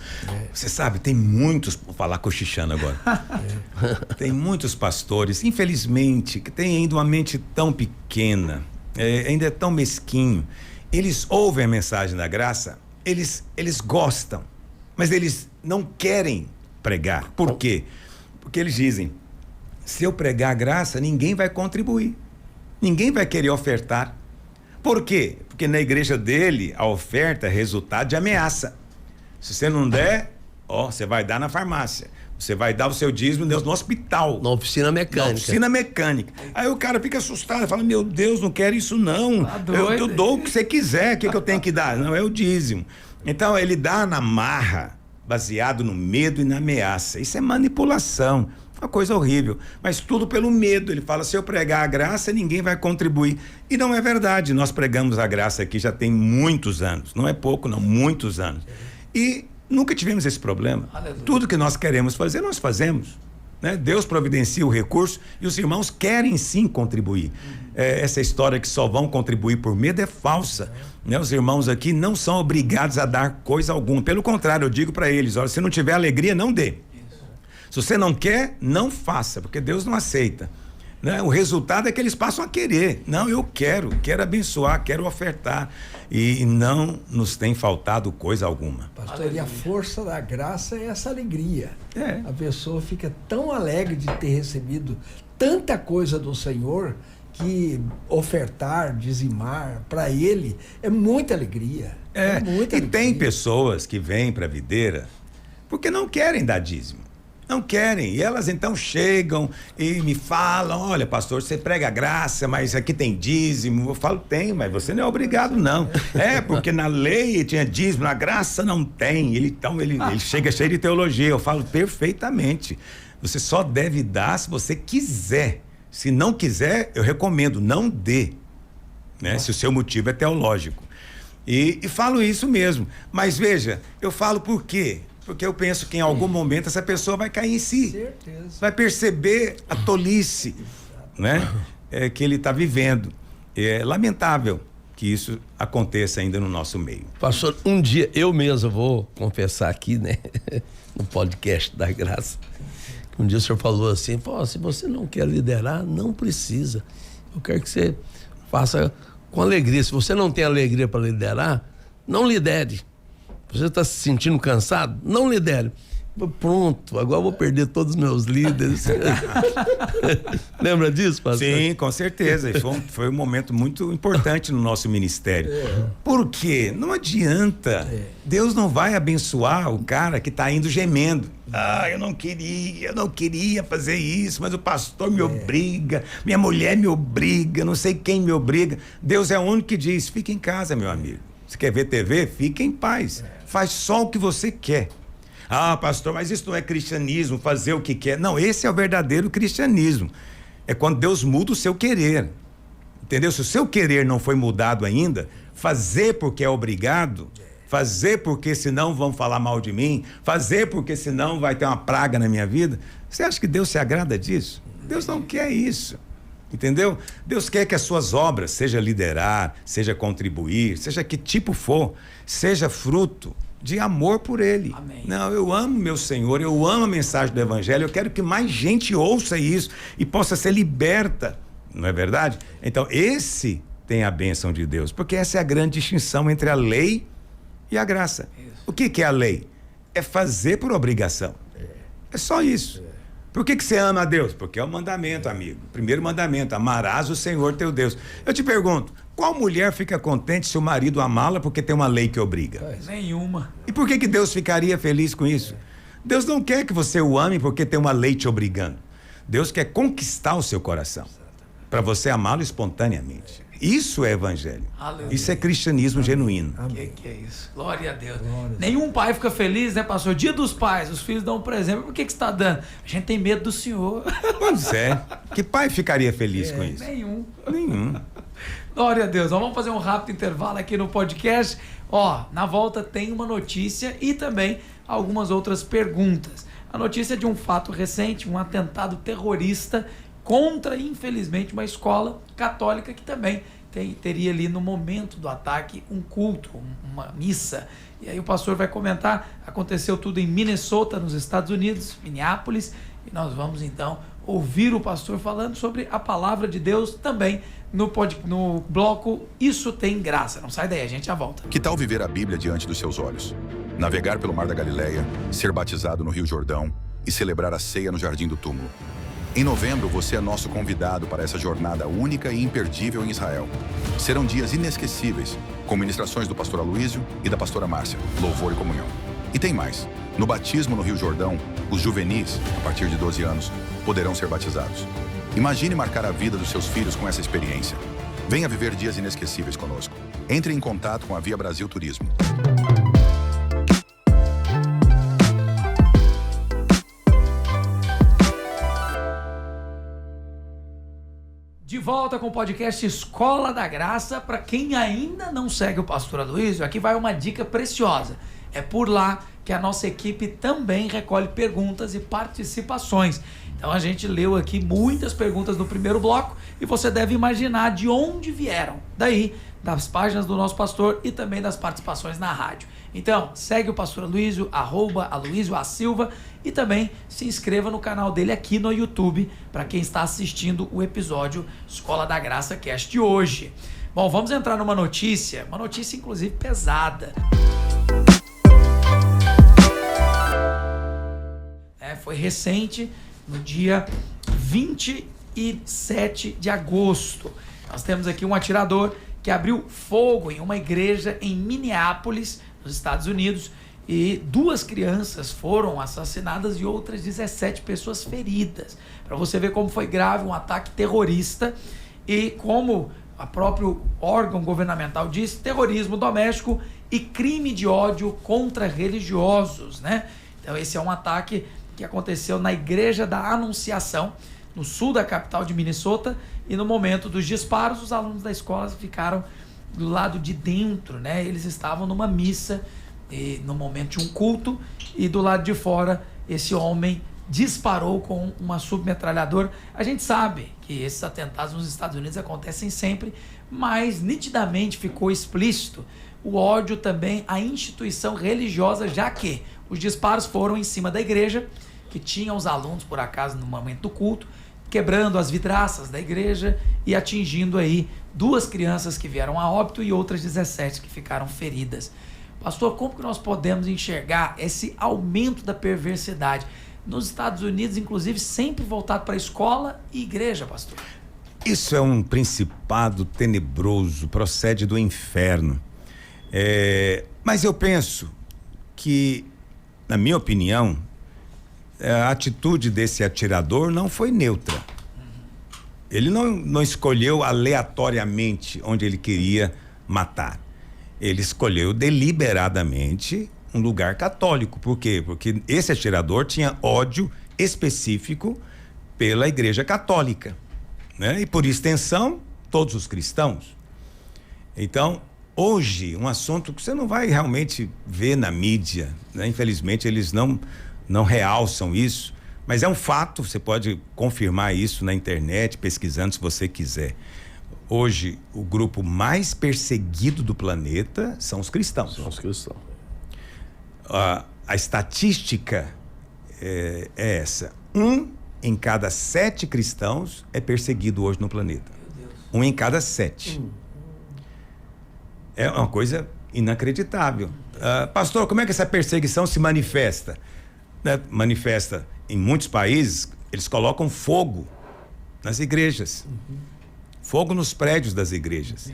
Você sabe, tem muitos, vou falar cochichando agora, tem muitos pastores, infelizmente, que têm ainda uma mente tão pequena, ainda é tão mesquinho. Eles ouvem a mensagem da graça, eles gostam, mas eles não querem pregar. Por quê? Porque eles dizem, se eu pregar a graça, ninguém vai contribuir, ninguém vai querer ofertar. Por quê? Porque na igreja dele, a oferta é resultado de ameaça. Se você não der, você vai dar na farmácia. Você vai dar o seu dízimo no hospital. Na oficina mecânica. Na oficina mecânica. Aí o cara fica assustado, fala, meu Deus, não quero isso não. Tá doido. Eu dou o que você quiser, o que eu tenho que dar? Não, é o dízimo. Então ele dá na marra, baseado no medo e na ameaça. Isso é manipulação. Uma coisa horrível, mas tudo pelo medo. Ele fala, se eu pregar a graça, ninguém vai contribuir. E não é verdade, nós pregamos a graça aqui já tem muitos anos, não é pouco não, muitos anos. E nunca tivemos esse problema. Aleluia. Tudo que nós queremos fazer, nós fazemos. Né? Deus providencia o recurso e os irmãos querem sim contribuir. Essa história que só vão contribuir por medo é falsa. Né? Os irmãos aqui não são obrigados a dar coisa alguma. Pelo contrário, eu digo para eles, olha, se não tiver alegria, não dê. Se você não quer, não faça, porque Deus não aceita. Né? O resultado é que eles passam a querer. Não, eu quero abençoar, quero ofertar. E não nos tem faltado coisa alguma. Pastor, e a força da graça é essa alegria. É. A pessoa fica tão alegre de ter recebido tanta coisa do Senhor que ofertar, dizimar, para ele é muita alegria. É, muita e alegria. tem pessoas que vêm para a videira porque não querem dar dízimo. Não querem. E elas então chegam e me falam: olha, pastor, você prega graça, mas aqui tem dízimo. Eu falo: tem, mas você não é obrigado, não. É, porque na lei tinha dízimo, na graça não tem. Ele chega cheio de teologia. Eu falo: perfeitamente. Você só deve dar se você quiser. Se não quiser, eu recomendo, não dê. Né? Se o seu motivo é teológico. E falo isso mesmo. Mas veja, eu falo por quê? Porque eu penso que em algum momento essa pessoa vai cair em si. Certeza. Vai perceber a tolice, né? Que ele está vivendo. É lamentável que isso aconteça ainda no nosso meio. Pastor, um dia eu mesmo vou confessar aqui, né? No podcast da Graça. Um dia o senhor falou assim: pô, se você não quer liderar, não precisa. Eu quero que você faça com alegria. Se você não tem alegria para liderar, não lidere. Você está se sentindo cansado? Não lidere. Pronto, agora eu vou perder todos os meus líderes. Lembra disso, pastor? Sim, com certeza. E foi um momento muito importante no nosso ministério. Por quê? Não adianta. Deus não vai abençoar o cara que está indo gemendo. Ah, eu não queria fazer isso, mas o pastor me obriga, minha mulher me obriga, não sei quem me obriga. Deus é o único que diz: fica em casa, meu amigo. Você quer ver TV? Fica em paz. Faz só o que você quer. Ah, pastor, mas isso não é cristianismo, fazer o que quer. Não, esse é o verdadeiro cristianismo. É quando Deus muda o seu querer. Entendeu? Se o seu querer não foi mudado ainda, fazer porque é obrigado, fazer porque senão vão falar mal de mim, fazer porque senão vai ter uma praga na minha vida. Você acha que Deus se agrada disso? Deus não quer isso. Entendeu? Deus quer que as suas obras, seja liderar, seja contribuir, seja que tipo for, seja fruto de amor por Ele. Amém. Não, eu amo meu Senhor, eu amo a mensagem do Evangelho, eu quero que mais gente ouça isso e possa ser liberta, não é verdade? Então, esse tem a bênção de Deus, porque essa é a grande distinção entre a lei e a graça. Isso. O que é a lei? É fazer por obrigação. É só isso. Por que você ama a Deus? Porque é o mandamento, amigo. Primeiro mandamento: amarás o Senhor teu Deus. Eu te pergunto, qual mulher fica contente se o marido amá-la porque tem uma lei que obriga? Nenhuma. E por que Deus ficaria feliz com isso? Deus não quer que você o ame porque tem uma lei te obrigando. Deus quer conquistar o seu coração para você amá-lo espontaneamente. Isso é evangelho. Aleluia. Isso é cristianismo genuíno. Que é isso? Glória a Deus. Nenhum pai fica feliz, né, pastor? Dia dos pais, os filhos dão um presente. Por que você está dando? A gente tem medo do Senhor. Pois é. Que pai ficaria feliz com isso? Nenhum. Nenhum. Glória a Deus. Vamos fazer um rápido intervalo aqui no podcast. Na volta tem uma notícia e também algumas outras perguntas. A notícia é de um fato recente, um atentado terrorista contra, infelizmente, uma escola católica que também teria ali no momento do ataque um culto, uma missa. E aí o pastor vai comentar. Aconteceu tudo em Minnesota, nos Estados Unidos, Minneapolis, e nós vamos então ouvir o pastor falando sobre a palavra de Deus também no bloco Isso Tem Graça. Não sai daí, a gente já volta. Que tal viver a Bíblia diante dos seus olhos? Navegar pelo Mar da Galileia, ser batizado no Rio Jordão e celebrar a ceia no Jardim do Túmulo. Em novembro, você é nosso convidado para essa jornada única e imperdível em Israel. Serão dias inesquecíveis, com ministrações do pastor Aloísio e da pastora Márcia, louvor e comunhão. E tem mais. No batismo no Rio Jordão, os juvenis, a partir de 12 anos, poderão ser batizados. Imagine marcar a vida dos seus filhos com essa experiência. Venha viver dias inesquecíveis conosco. Entre em contato com a Via Brasil Turismo. De volta com o podcast Escola da Graça. Para quem ainda não segue o pastor Aloísio, aqui vai uma dica preciosa. É por lá que a nossa equipe também recolhe perguntas e participações. Então a gente leu aqui muitas perguntas no primeiro bloco e você deve imaginar de onde vieram. Daí, das páginas do nosso pastor e também das participações na rádio. Então, segue o pastor Aloísio, @Aloísio A. Silva, e também se inscreva no canal dele aqui no YouTube, para quem está assistindo o episódio Escola da Graça Cast hoje. Bom, vamos entrar numa notícia inclusive pesada. Foi recente, no dia 20 e 7 de agosto. Nós temos aqui um atirador que abriu fogo em uma igreja em Minneapolis, nos Estados Unidos, e 2 crianças foram assassinadas e outras 17 pessoas feridas. Para você ver como foi grave um ataque terrorista e como o próprio órgão governamental diz, terrorismo doméstico e crime de ódio contra religiosos, né? Então esse é um ataque que aconteceu na Igreja da Anunciação, no sul da capital de Minnesota, e no momento dos disparos, os alunos da escola ficaram do lado de dentro, né? Eles estavam numa missa, no momento de um culto, e do lado de fora esse homem disparou com uma submetralhadora. A gente sabe que esses atentados nos Estados Unidos acontecem sempre, mas nitidamente ficou explícito o ódio também à instituição religiosa, já que os disparos foram em cima da igreja, que tinha os alunos, por acaso, no momento do culto, quebrando as vidraças da igreja e atingindo aí 2 crianças que vieram a óbito e outras 17 que ficaram feridas. Pastor, como que nós podemos enxergar esse aumento da perversidade nos Estados Unidos, inclusive sempre voltado para a escola e igreja, pastor? Isso é um principado tenebroso, procede do inferno. Mas eu penso que, na minha opinião, a atitude desse atirador não foi neutra. Ele não escolheu aleatoriamente onde ele queria matar. Ele escolheu deliberadamente um lugar católico. Por quê? Porque esse atirador tinha ódio específico pela Igreja Católica, né? E por extensão, todos os cristãos. Então, hoje, um assunto que você não vai realmente ver na mídia, né? Infelizmente, eles não realçam isso, mas é um fato, você pode confirmar isso na internet, pesquisando se você quiser. Hoje, o grupo mais perseguido do planeta são os cristãos. São os cristãos. A estatística é essa. 1 em cada 7 cristãos é perseguido hoje no planeta. 1 em cada 7. É uma coisa inacreditável. Pastor, como é que essa perseguição se manifesta? Manifesta em muitos países, eles colocam fogo nas igrejas. Fogo nos prédios das igrejas.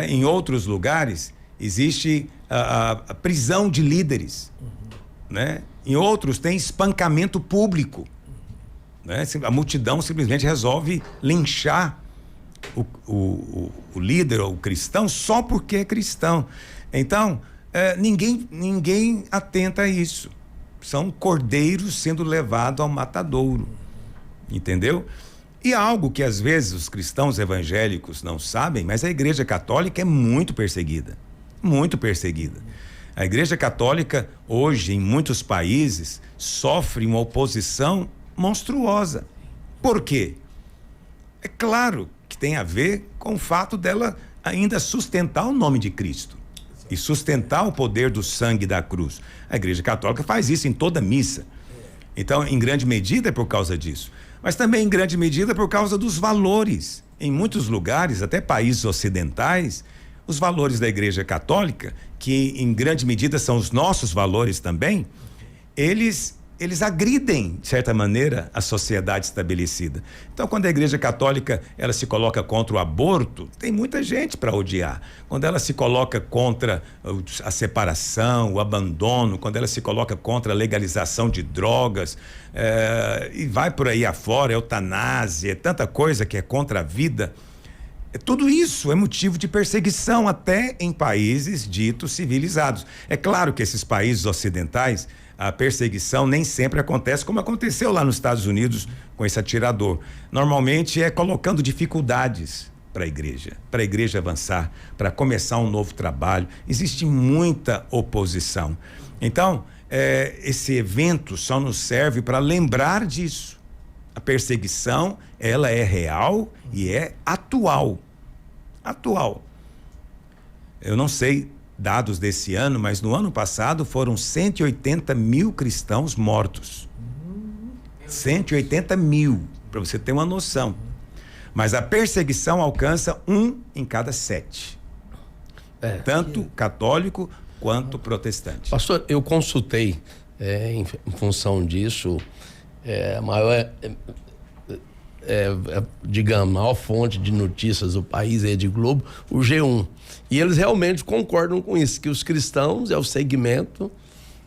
Em outros lugares, existe a prisão de líderes. Né? Em outros, tem espancamento público. Né? A multidão simplesmente resolve linchar o líder ou o cristão só porque é cristão. Então, ninguém atenta a isso. São cordeiros sendo levados ao matadouro. Entendeu? E algo que às vezes os cristãos evangélicos não sabem, mas a Igreja Católica é muito perseguida. Muito perseguida. A Igreja Católica, hoje, em muitos países, sofre uma oposição monstruosa. Por quê? É claro que tem a ver com o fato dela ainda sustentar o nome de Cristo e sustentar o poder do sangue da cruz. A Igreja Católica faz isso em toda missa. Então, em grande medida é por causa disso. Mas também em grande medida por causa dos valores. Em muitos lugares, até países ocidentais, os valores da Igreja Católica, que em grande medida são os nossos valores também, eles agridem, de certa maneira, a sociedade estabelecida. Então, quando a Igreja Católica ela se coloca contra o aborto, tem muita gente para odiar. Quando ela se coloca contra a separação, o abandono, quando ela se coloca contra a legalização de drogas, e vai por aí afora, eutanásia, tanta coisa que é contra a vida, tudo isso é motivo de perseguição até em países ditos civilizados. É claro que esses países ocidentais, a perseguição nem sempre acontece como aconteceu lá nos Estados Unidos com esse atirador. Normalmente é colocando dificuldades para a igreja avançar, para começar um novo trabalho. Existe muita oposição. Então, esse evento só nos serve para lembrar disso. A perseguição, ela é real e é atual. Atual. Eu não sei dados desse ano, mas no ano passado foram 180 mil cristãos mortos. 180 mil, para você ter uma noção. Mas a perseguição alcança 1 em cada 7. Tanto católico quanto protestante. Pastor, eu consultei em função disso, digamos, a maior fonte de notícias do país, a Rede Globo, o G1. E eles realmente concordam com isso, que os cristãos é o segmento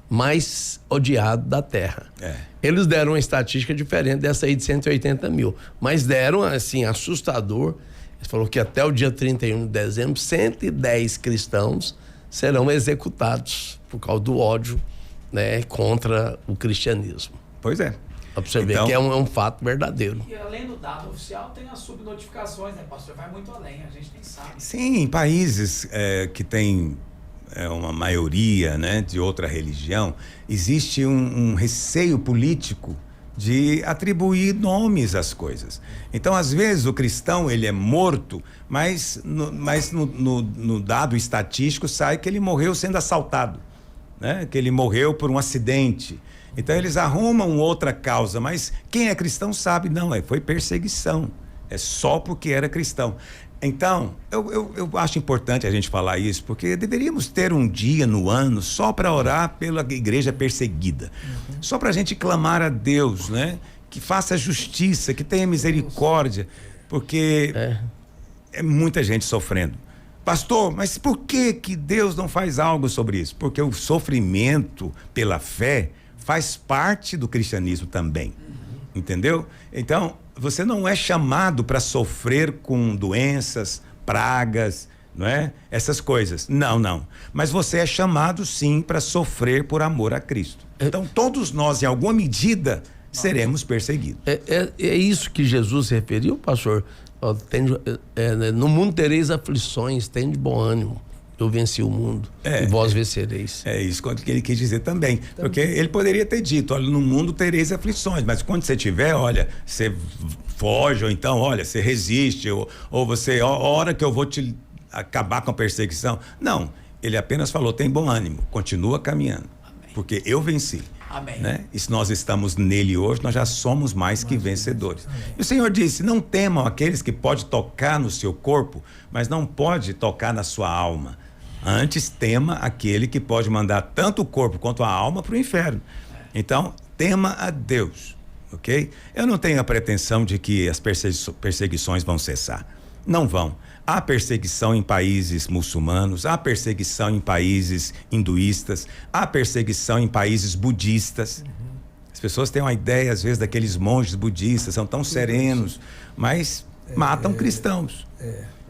mais odiado da Terra. Eles deram uma estatística diferente dessa aí de 180 mil, mas deram, assim, assustador. Eles falaram que até o dia 31 de dezembro, 110 cristãos serão executados por causa do ódio, né, contra o cristianismo. Pois é. Pra você ver que é um fato verdadeiro. E além do dado oficial, tem as subnotificações, né, pastor? Vai muito além, a gente nem sabe. Sim, em países que tem uma maioria, né, de outra religião, existe um receio político de atribuir nomes às coisas. Então, às vezes, o cristão ele é morto, mas no dado estatístico sai que ele morreu sendo assaltado, né? Que ele morreu por um acidente. Então, eles arrumam outra causa, mas quem é cristão sabe, não, foi perseguição. É só porque era cristão. Então, eu acho importante a gente falar isso, porque deveríamos ter um dia no ano só para orar pela igreja perseguida. Só para a gente clamar a Deus, né? Que faça justiça, que tenha misericórdia, porque é muita gente sofrendo. Pastor, mas por que Deus não faz algo sobre isso? Porque o sofrimento pela fé faz parte do cristianismo também. Entendeu? Então, você não é chamado para sofrer com doenças, pragas, não é? Essas coisas. Não. Mas você é chamado sim para sofrer por amor a Cristo. Então, todos nós, em alguma medida, seremos perseguidos. É isso que Jesus se referiu, pastor? No mundo tereis aflições, tende bom ânimo. Eu venci o mundo e vós vencereis. É isso que ele quis dizer também. Porque ele poderia ter dito, olha, no mundo tereis aflições, mas quando você tiver, olha, você foge, ou então, olha, você resiste, ou você, hora que eu vou te acabar com a perseguição. Não, ele apenas falou, tem bom ânimo, continua caminhando. Amém. Porque eu venci. Amém. Né? E se nós estamos nele hoje, nós já somos mais que vencedores. Amém. E o Senhor disse, não temam aqueles que podem tocar no seu corpo, mas não pode tocar na sua alma. Antes tema aquele que pode mandar tanto o corpo quanto a alma para o inferno. Então, tema a Deus, ok? Eu não tenho a pretensão de que as perseguições vão cessar. Não vão. Há perseguição em países muçulmanos, há perseguição em países hinduístas, há perseguição em países budistas. As pessoas têm uma ideia, às vezes, daqueles monges budistas, são tão serenos, mas matam cristãos.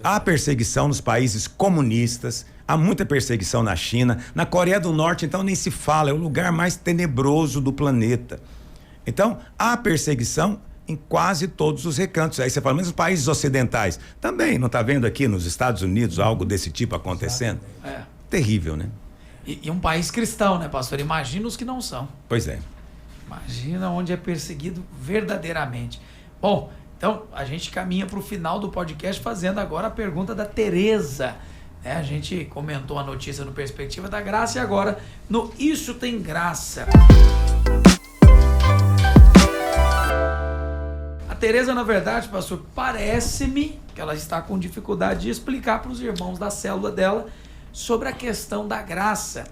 Há perseguição nos países comunistas, há muita perseguição na China, na Coreia do Norte, então nem se fala, é o lugar mais tenebroso do planeta. Então, há perseguição em quase todos os recantos. Aí você fala, mas os países ocidentais também, não está vendo aqui nos Estados Unidos algo desse tipo acontecendo? Terrível, né? E um país cristão, né, pastor? Imagina os que não são. Pois é. Imagina onde é perseguido verdadeiramente. Bom, então a gente caminha para o final do podcast fazendo agora a pergunta da Tereza. A gente comentou a notícia no Perspectiva da Graça e agora no Isso Tem Graça. A Tereza, na verdade, pastor, parece-me que ela está com dificuldade de explicar para os irmãos da célula dela sobre a questão da graça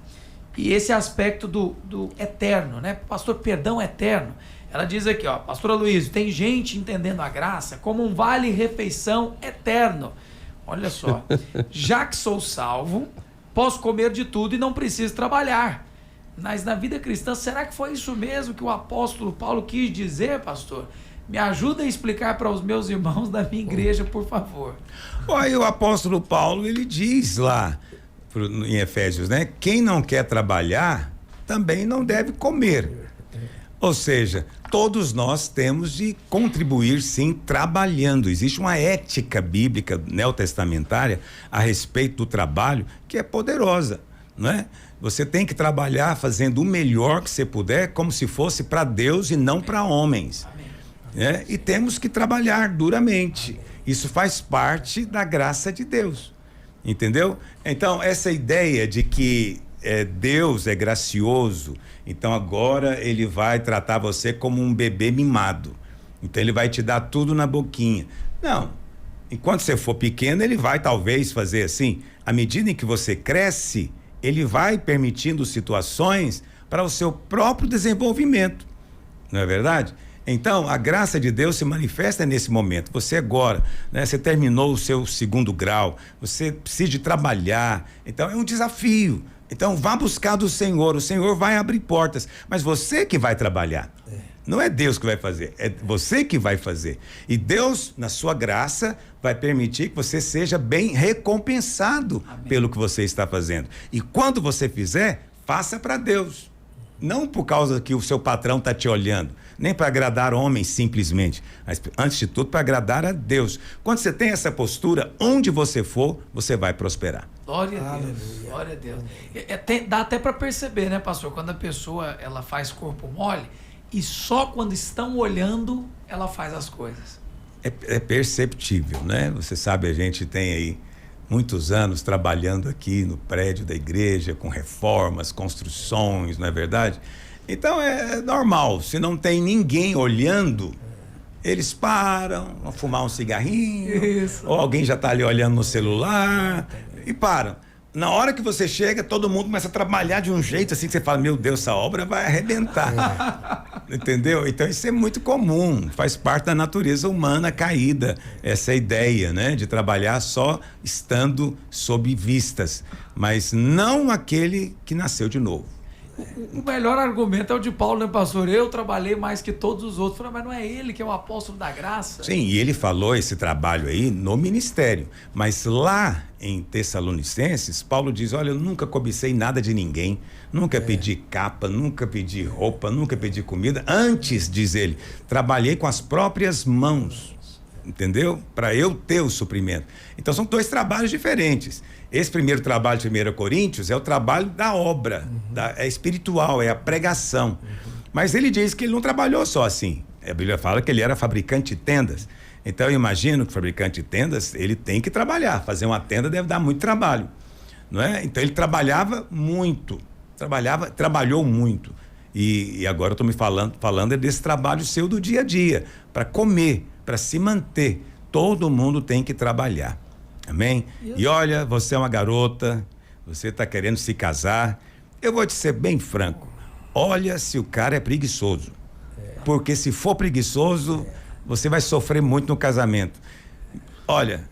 e esse aspecto do eterno, né? Pastor, perdão eterno. Ela diz aqui, ó, pastor Aloysio, tem gente entendendo a graça como um vale-refeição eterno. Olha só, já que sou salvo, posso comer de tudo e não preciso trabalhar. Mas na vida cristã, será que foi isso mesmo que o apóstolo Paulo quis dizer, pastor? Me ajuda a explicar para os meus irmãos da minha igreja, por favor. Olha, o apóstolo Paulo, ele diz lá em Efésios, né? Quem não quer trabalhar, também não deve comer. Ou seja, todos nós temos de contribuir, sim, trabalhando. Existe uma ética bíblica neotestamentária a respeito do trabalho que é poderosa, não é? Você tem que trabalhar fazendo o melhor que você puder, como se fosse para Deus e não para homens. Amém. E temos que trabalhar duramente. Amém. Isso faz parte da graça de Deus, entendeu? Então, essa ideia de que Deus é gracioso, então agora ele vai tratar você como um bebê mimado, então ele vai te dar tudo na boquinha. Não, enquanto você for pequeno ele vai talvez fazer assim, à medida em que você cresce, ele vai permitindo situações para o seu próprio desenvolvimento, não é verdade? Então, a graça de Deus se manifesta nesse momento. Você agora, né, você terminou o seu 2º grau, você precisa de trabalhar. Então, é um desafio. Então, vá buscar do Senhor. O Senhor vai abrir portas, mas você que vai trabalhar. Não é Deus que vai fazer, é você que vai fazer. E Deus, na sua graça, vai permitir que você seja bem recompensado pelo que você está fazendo. E quando você fizer, faça para Deus. Não por causa que o seu patrão está te olhando, nem para agradar homens simplesmente, mas antes de tudo para agradar a Deus. Quando você tem essa postura, onde você for, você vai prosperar. Glória a Deus, glória a Deus. Dá até para perceber, né, pastor, quando a pessoa ela faz corpo mole e só quando estão olhando ela faz as coisas. É perceptível, né? Você sabe, a gente tem aí muitos anos trabalhando aqui no prédio da igreja, com reformas, construções, não é verdade? Então é normal, se não tem ninguém olhando, eles param, vão fumar um cigarrinho, Isso. ou alguém já está ali olhando no celular e param. Na hora que você chega, todo mundo começa a trabalhar de um jeito assim que você fala, meu Deus, essa obra vai arrebentar. Entendeu? Então isso é muito comum, faz parte da natureza humana caída, essa ideia, né, de trabalhar só estando sob vistas, mas não aquele que nasceu de novo. O melhor argumento é o de Paulo, né, pastor? Eu trabalhei mais que todos os outros. Falei, mas não é ele que é o apóstolo da graça? Sim, e ele falou esse trabalho aí no ministério, mas lá em Tessalonicenses, Paulo diz, olha, eu nunca cobicei nada de ninguém, nunca pedi capa, nunca pedi roupa, nunca pedi comida. Antes, diz ele, trabalhei com as próprias mãos, entendeu? Para eu ter o suprimento. Então são 2 trabalhos diferentes. Esse primeiro trabalho de 1 Coríntios é o trabalho da obra, é espiritual, é a pregação. Mas ele diz que ele não trabalhou só assim. A Bíblia fala que ele era fabricante de tendas. Então eu imagino que o fabricante de tendas, ele tem que trabalhar. Fazer uma tenda deve dar muito trabalho, não é? Então ele trabalhava muito, trabalhou muito. E agora eu estou me falando desse trabalho seu do dia a dia, para comer, para se manter. Todo mundo tem que trabalhar. Amém? E olha, você é uma garota, você está querendo se casar. Eu vou te ser bem franco. Olha se o cara é preguiçoso. Porque se for preguiçoso, você vai sofrer muito no casamento. Olha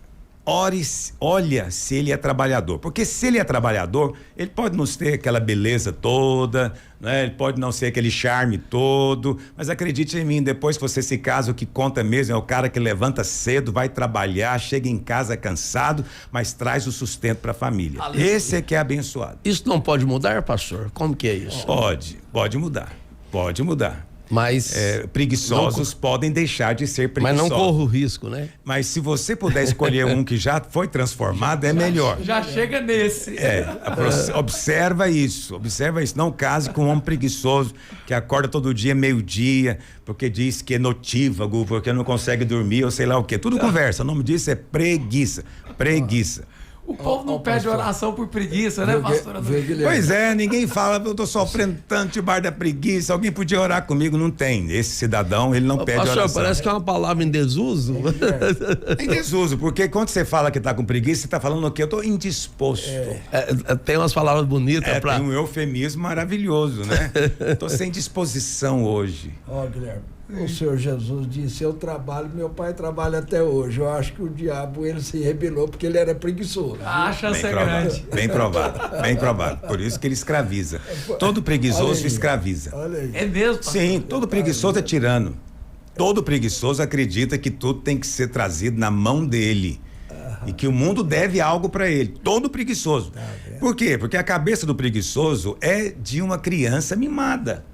se ele é trabalhador. Porque se ele é trabalhador, ele pode não ter aquela beleza toda, né? Ele pode não ser aquele charme todo, mas acredite em mim, depois que você se casa, o que conta mesmo é o cara que levanta cedo, vai trabalhar, chega em casa cansado, mas traz o sustento para a família. Aleluia. Esse é que é abençoado. Isso não pode mudar, pastor? Como que é isso? Pode mudar. Mas preguiçosos podem deixar de ser preguiçosos. Mas não corra o risco, né? Mas se você puder escolher um que já foi transformado, é melhor. Já chega nesse. Observa isso. Não case com um homem preguiçoso que acorda todo dia, meio-dia, porque diz que é notívago, porque não consegue dormir, ou sei lá o quê. Tudo conversa. O nome disso é preguiça. O povo não pede oração por preguiça, né, pastor? Pois é, ninguém fala, eu tô sofrendo tanto debaixo da preguiça, alguém podia orar comigo? Não tem. Esse cidadão, ele não pede oração. Parece que é uma palavra em desuso. Em desuso, porque quando você fala que tá com preguiça, você tá falando o quê? Eu tô indisposto. Tem umas palavras bonitas tem um eufemismo maravilhoso, né? Tô sem disposição hoje. Guilherme, o Senhor Jesus disse, eu trabalho, meu pai trabalha até hoje. Eu acho que o diabo, ele se rebelou porque ele era preguiçoso. A chance é grande. Bem provado. Por isso que ele escraviza. Todo preguiçoso escraviza. Olha aí. É mesmo? Pastor? Sim, todo preguiçoso é tirano. Todo preguiçoso acredita que tudo tem que ser trazido na mão dele. E que o mundo deve algo para ele. Todo preguiçoso. Por quê? Porque a cabeça do preguiçoso é de uma criança mimada.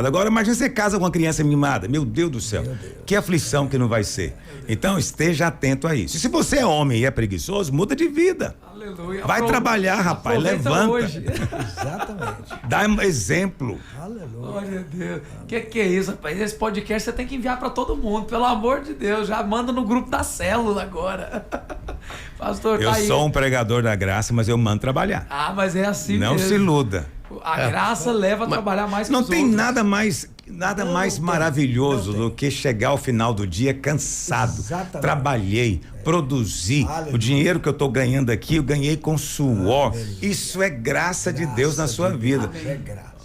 Agora imagina você casa com uma criança mimada, meu Deus do céu, que aflição que não vai ser. Então esteja atento a isso. E se você é homem e é preguiçoso, muda de vida. Aleluia. Vai trabalhar, rapaz, levanta. Hoje. Exatamente. Dá um exemplo. Aleluia. Glória a Deus. Que é isso, rapaz? Esse podcast você tem que enviar para todo mundo, pelo amor de Deus. Já manda no grupo da célula agora. Pastor, eu sou um pregador da graça, mas eu mando trabalhar. Mas é assim não mesmo. Se iluda. A graça leva a trabalhar mais que não os tem outros. nada mais maravilhoso do que chegar ao final do dia cansado. Exatamente. Trabalhei, produzi. O dinheiro que eu estou ganhando aqui, eu ganhei com suor. Isso é graça de Deus na sua vida. É graça.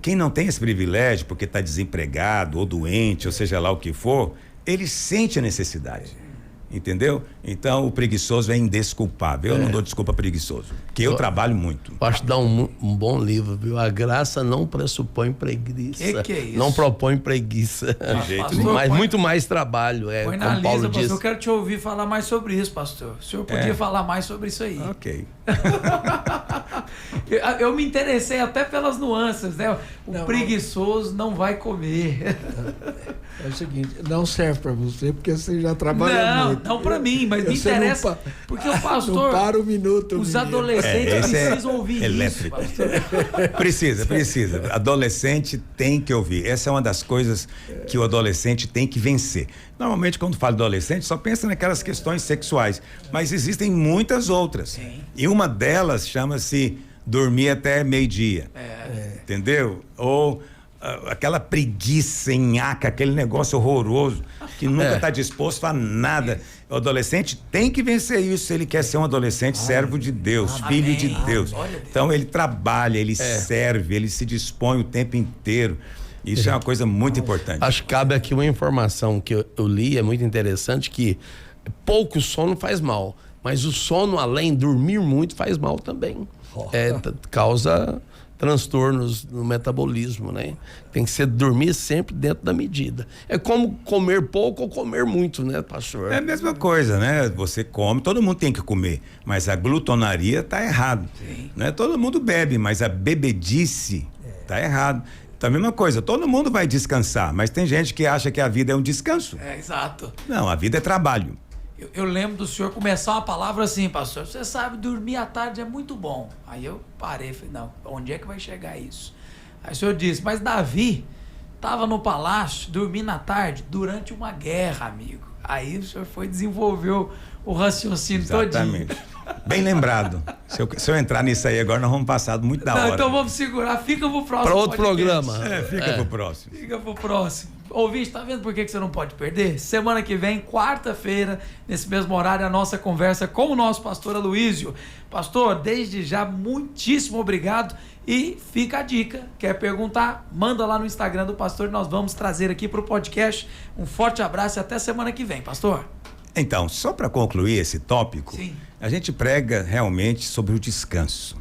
quem não tem esse privilégio, porque está desempregado ou doente, ou seja lá o que for, ele sente a necessidade. Entendeu? Então o preguiçoso é indesculpável. Eu não dou desculpa preguiçoso, porque eu trabalho muito. Eu acho que dá um bom livro, viu? A graça não pressupõe preguiça. Que é isso? Não propõe preguiça. De jeito pastor, Mas põe- muito mais trabalho. Põe na Como Paulo lista, pastor. diz. Eu quero te ouvir falar mais sobre isso, pastor. O senhor podia falar mais sobre isso aí. Ok. Eu me interessei até pelas nuances, né? O Não, preguiçoso não vai comer. É o seguinte, não serve para você porque você já trabalha muito. Não para mim, mas me Você não interessa porque o pastor, não para um minuto. os menino. adolescentes esse é precisam ouvir elétrico. isso, pastor. Precisa. Adolescente tem que ouvir. Essa é uma das coisas que o adolescente tem que vencer. Normalmente, quando fala adolescente, só pensa naquelas questões sexuais. Mas existem muitas outras. Sim. E uma delas chama-se dormir até meio-dia. Entendeu? Ou aquela preguiça, nhaca, aquele negócio horroroso, que nunca está disposto a nada. O adolescente tem que vencer isso se ele quer ser um adolescente servo de Deus, filho de Deus. Glória a Deus. Então ele trabalha, ele serve, ele se dispõe o tempo inteiro. Isso é uma coisa muito importante. Acho que cabe aqui uma informação que eu li, é muito interessante, que pouco sono faz mal, mas o sono além, dormir muito, faz mal também. Causa transtornos no metabolismo, né? Tem que ser dormir sempre dentro da medida. É como comer pouco ou comer muito, né, pastor? É a mesma coisa, né? Você come, todo mundo tem que comer, mas a glutonaria tá errado. Né? Todo mundo bebe, mas a bebedice tá errado. Então a mesma coisa, todo mundo vai descansar, mas tem gente que acha que a vida é um descanso. Exato. Não, a vida é trabalho. Eu lembro do senhor começar uma palavra assim, pastor. Você sabe, dormir à tarde é muito bom. Aí eu parei e falei, não, onde é que vai chegar isso? Aí o senhor disse, mas Davi estava no palácio, dormindo à tarde, durante uma guerra, amigo. Aí o senhor foi desenvolver o raciocínio todinho. Exatamente. Bem lembrado. Se eu entrar nisso aí agora, nós vamos passar muito da Não, hora. então vamos segurar, fica pro próximo Para outro podcast. programa. Fica pro próximo. Fica pro próximo. Ouvinte, tá vendo por que você não pode perder? Semana que vem, quarta-feira, nesse mesmo horário, a nossa conversa com o nosso pastor Aloísio. Pastor, desde já, muitíssimo obrigado. E fica a dica, quer perguntar? Manda lá no Instagram do pastor, nós vamos trazer aqui pro podcast. Um forte abraço e até semana que vem, pastor. Então, só para concluir esse tópico, Sim. a gente prega realmente sobre o descanso,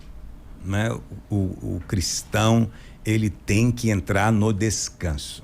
né? O cristão, ele tem que entrar no descanso.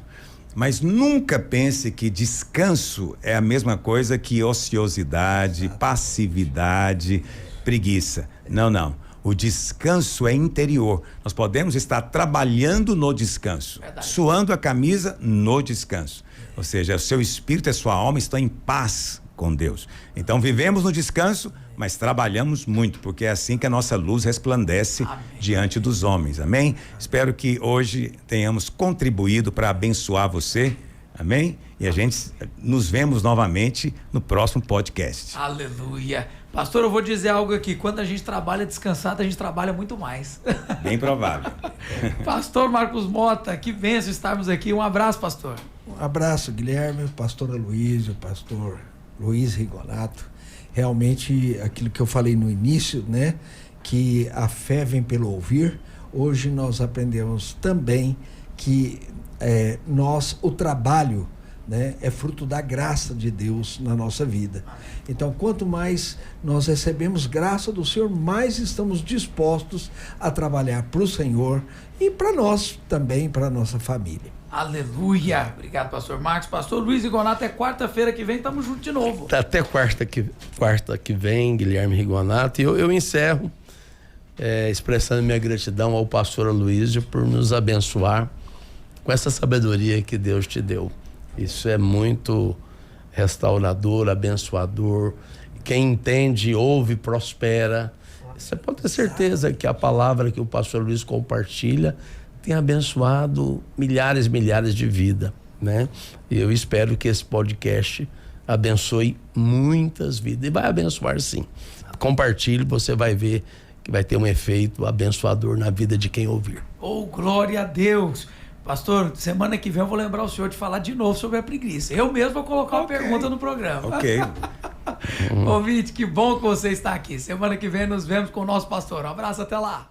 Mas nunca pense que descanso é a mesma coisa que ociosidade, passividade, preguiça. Não. O descanso é interior. Nós podemos estar trabalhando no descanso, suando a camisa no descanso. Ou seja, o seu espírito e a sua alma estão em paz com Deus. Então vivemos no descanso, mas trabalhamos muito, porque é assim que a nossa luz resplandece diante dos homens. Amém? Espero que hoje tenhamos contribuído para abençoar você. Amém? E a gente nos vemos novamente no próximo podcast. Aleluia. Pastor, eu vou dizer algo aqui. Quando a gente trabalha descansado, a gente trabalha muito mais. Bem provável. Pastor Marcos Mota, que bênção estarmos aqui. Um abraço, pastor. Um abraço, Guilherme, pastor Aloísio, pastor Luiz Rigonato. Realmente, aquilo que eu falei no início, né? Que a fé vem pelo ouvir. Hoje nós aprendemos também que o trabalho, né, é fruto da graça de Deus na nossa vida. Então, quanto mais nós recebemos graça do Senhor, mais estamos dispostos a trabalhar para o Senhor e para nós também, para a nossa família. Aleluia. Obrigado, pastor Marcos. Pastor Luiz Rigonato, até quarta-feira que vem, estamos juntos de novo. Até quarta que vem, Guilherme Rigonato. E eu encerro expressando minha gratidão ao pastor Aloísio por nos abençoar com essa sabedoria que Deus te deu. Isso é muito restaurador, abençoador. Quem entende, ouve, prospera. Você pode ter certeza que a palavra que o pastor Luiz compartilha tem abençoado milhares e milhares de vidas, né? E eu espero que esse podcast abençoe muitas vidas. E vai abençoar, sim. Compartilhe, você vai ver que vai ter um efeito abençoador na vida de quem ouvir. Oh, glória a Deus. Pastor, semana que vem eu vou lembrar o senhor de falar de novo sobre a preguiça. Eu mesmo vou colocar uma pergunta no programa. Ok. Ouvinte, que bom que você está aqui. Semana que vem nos vemos com o nosso pastor. Um abraço, até lá.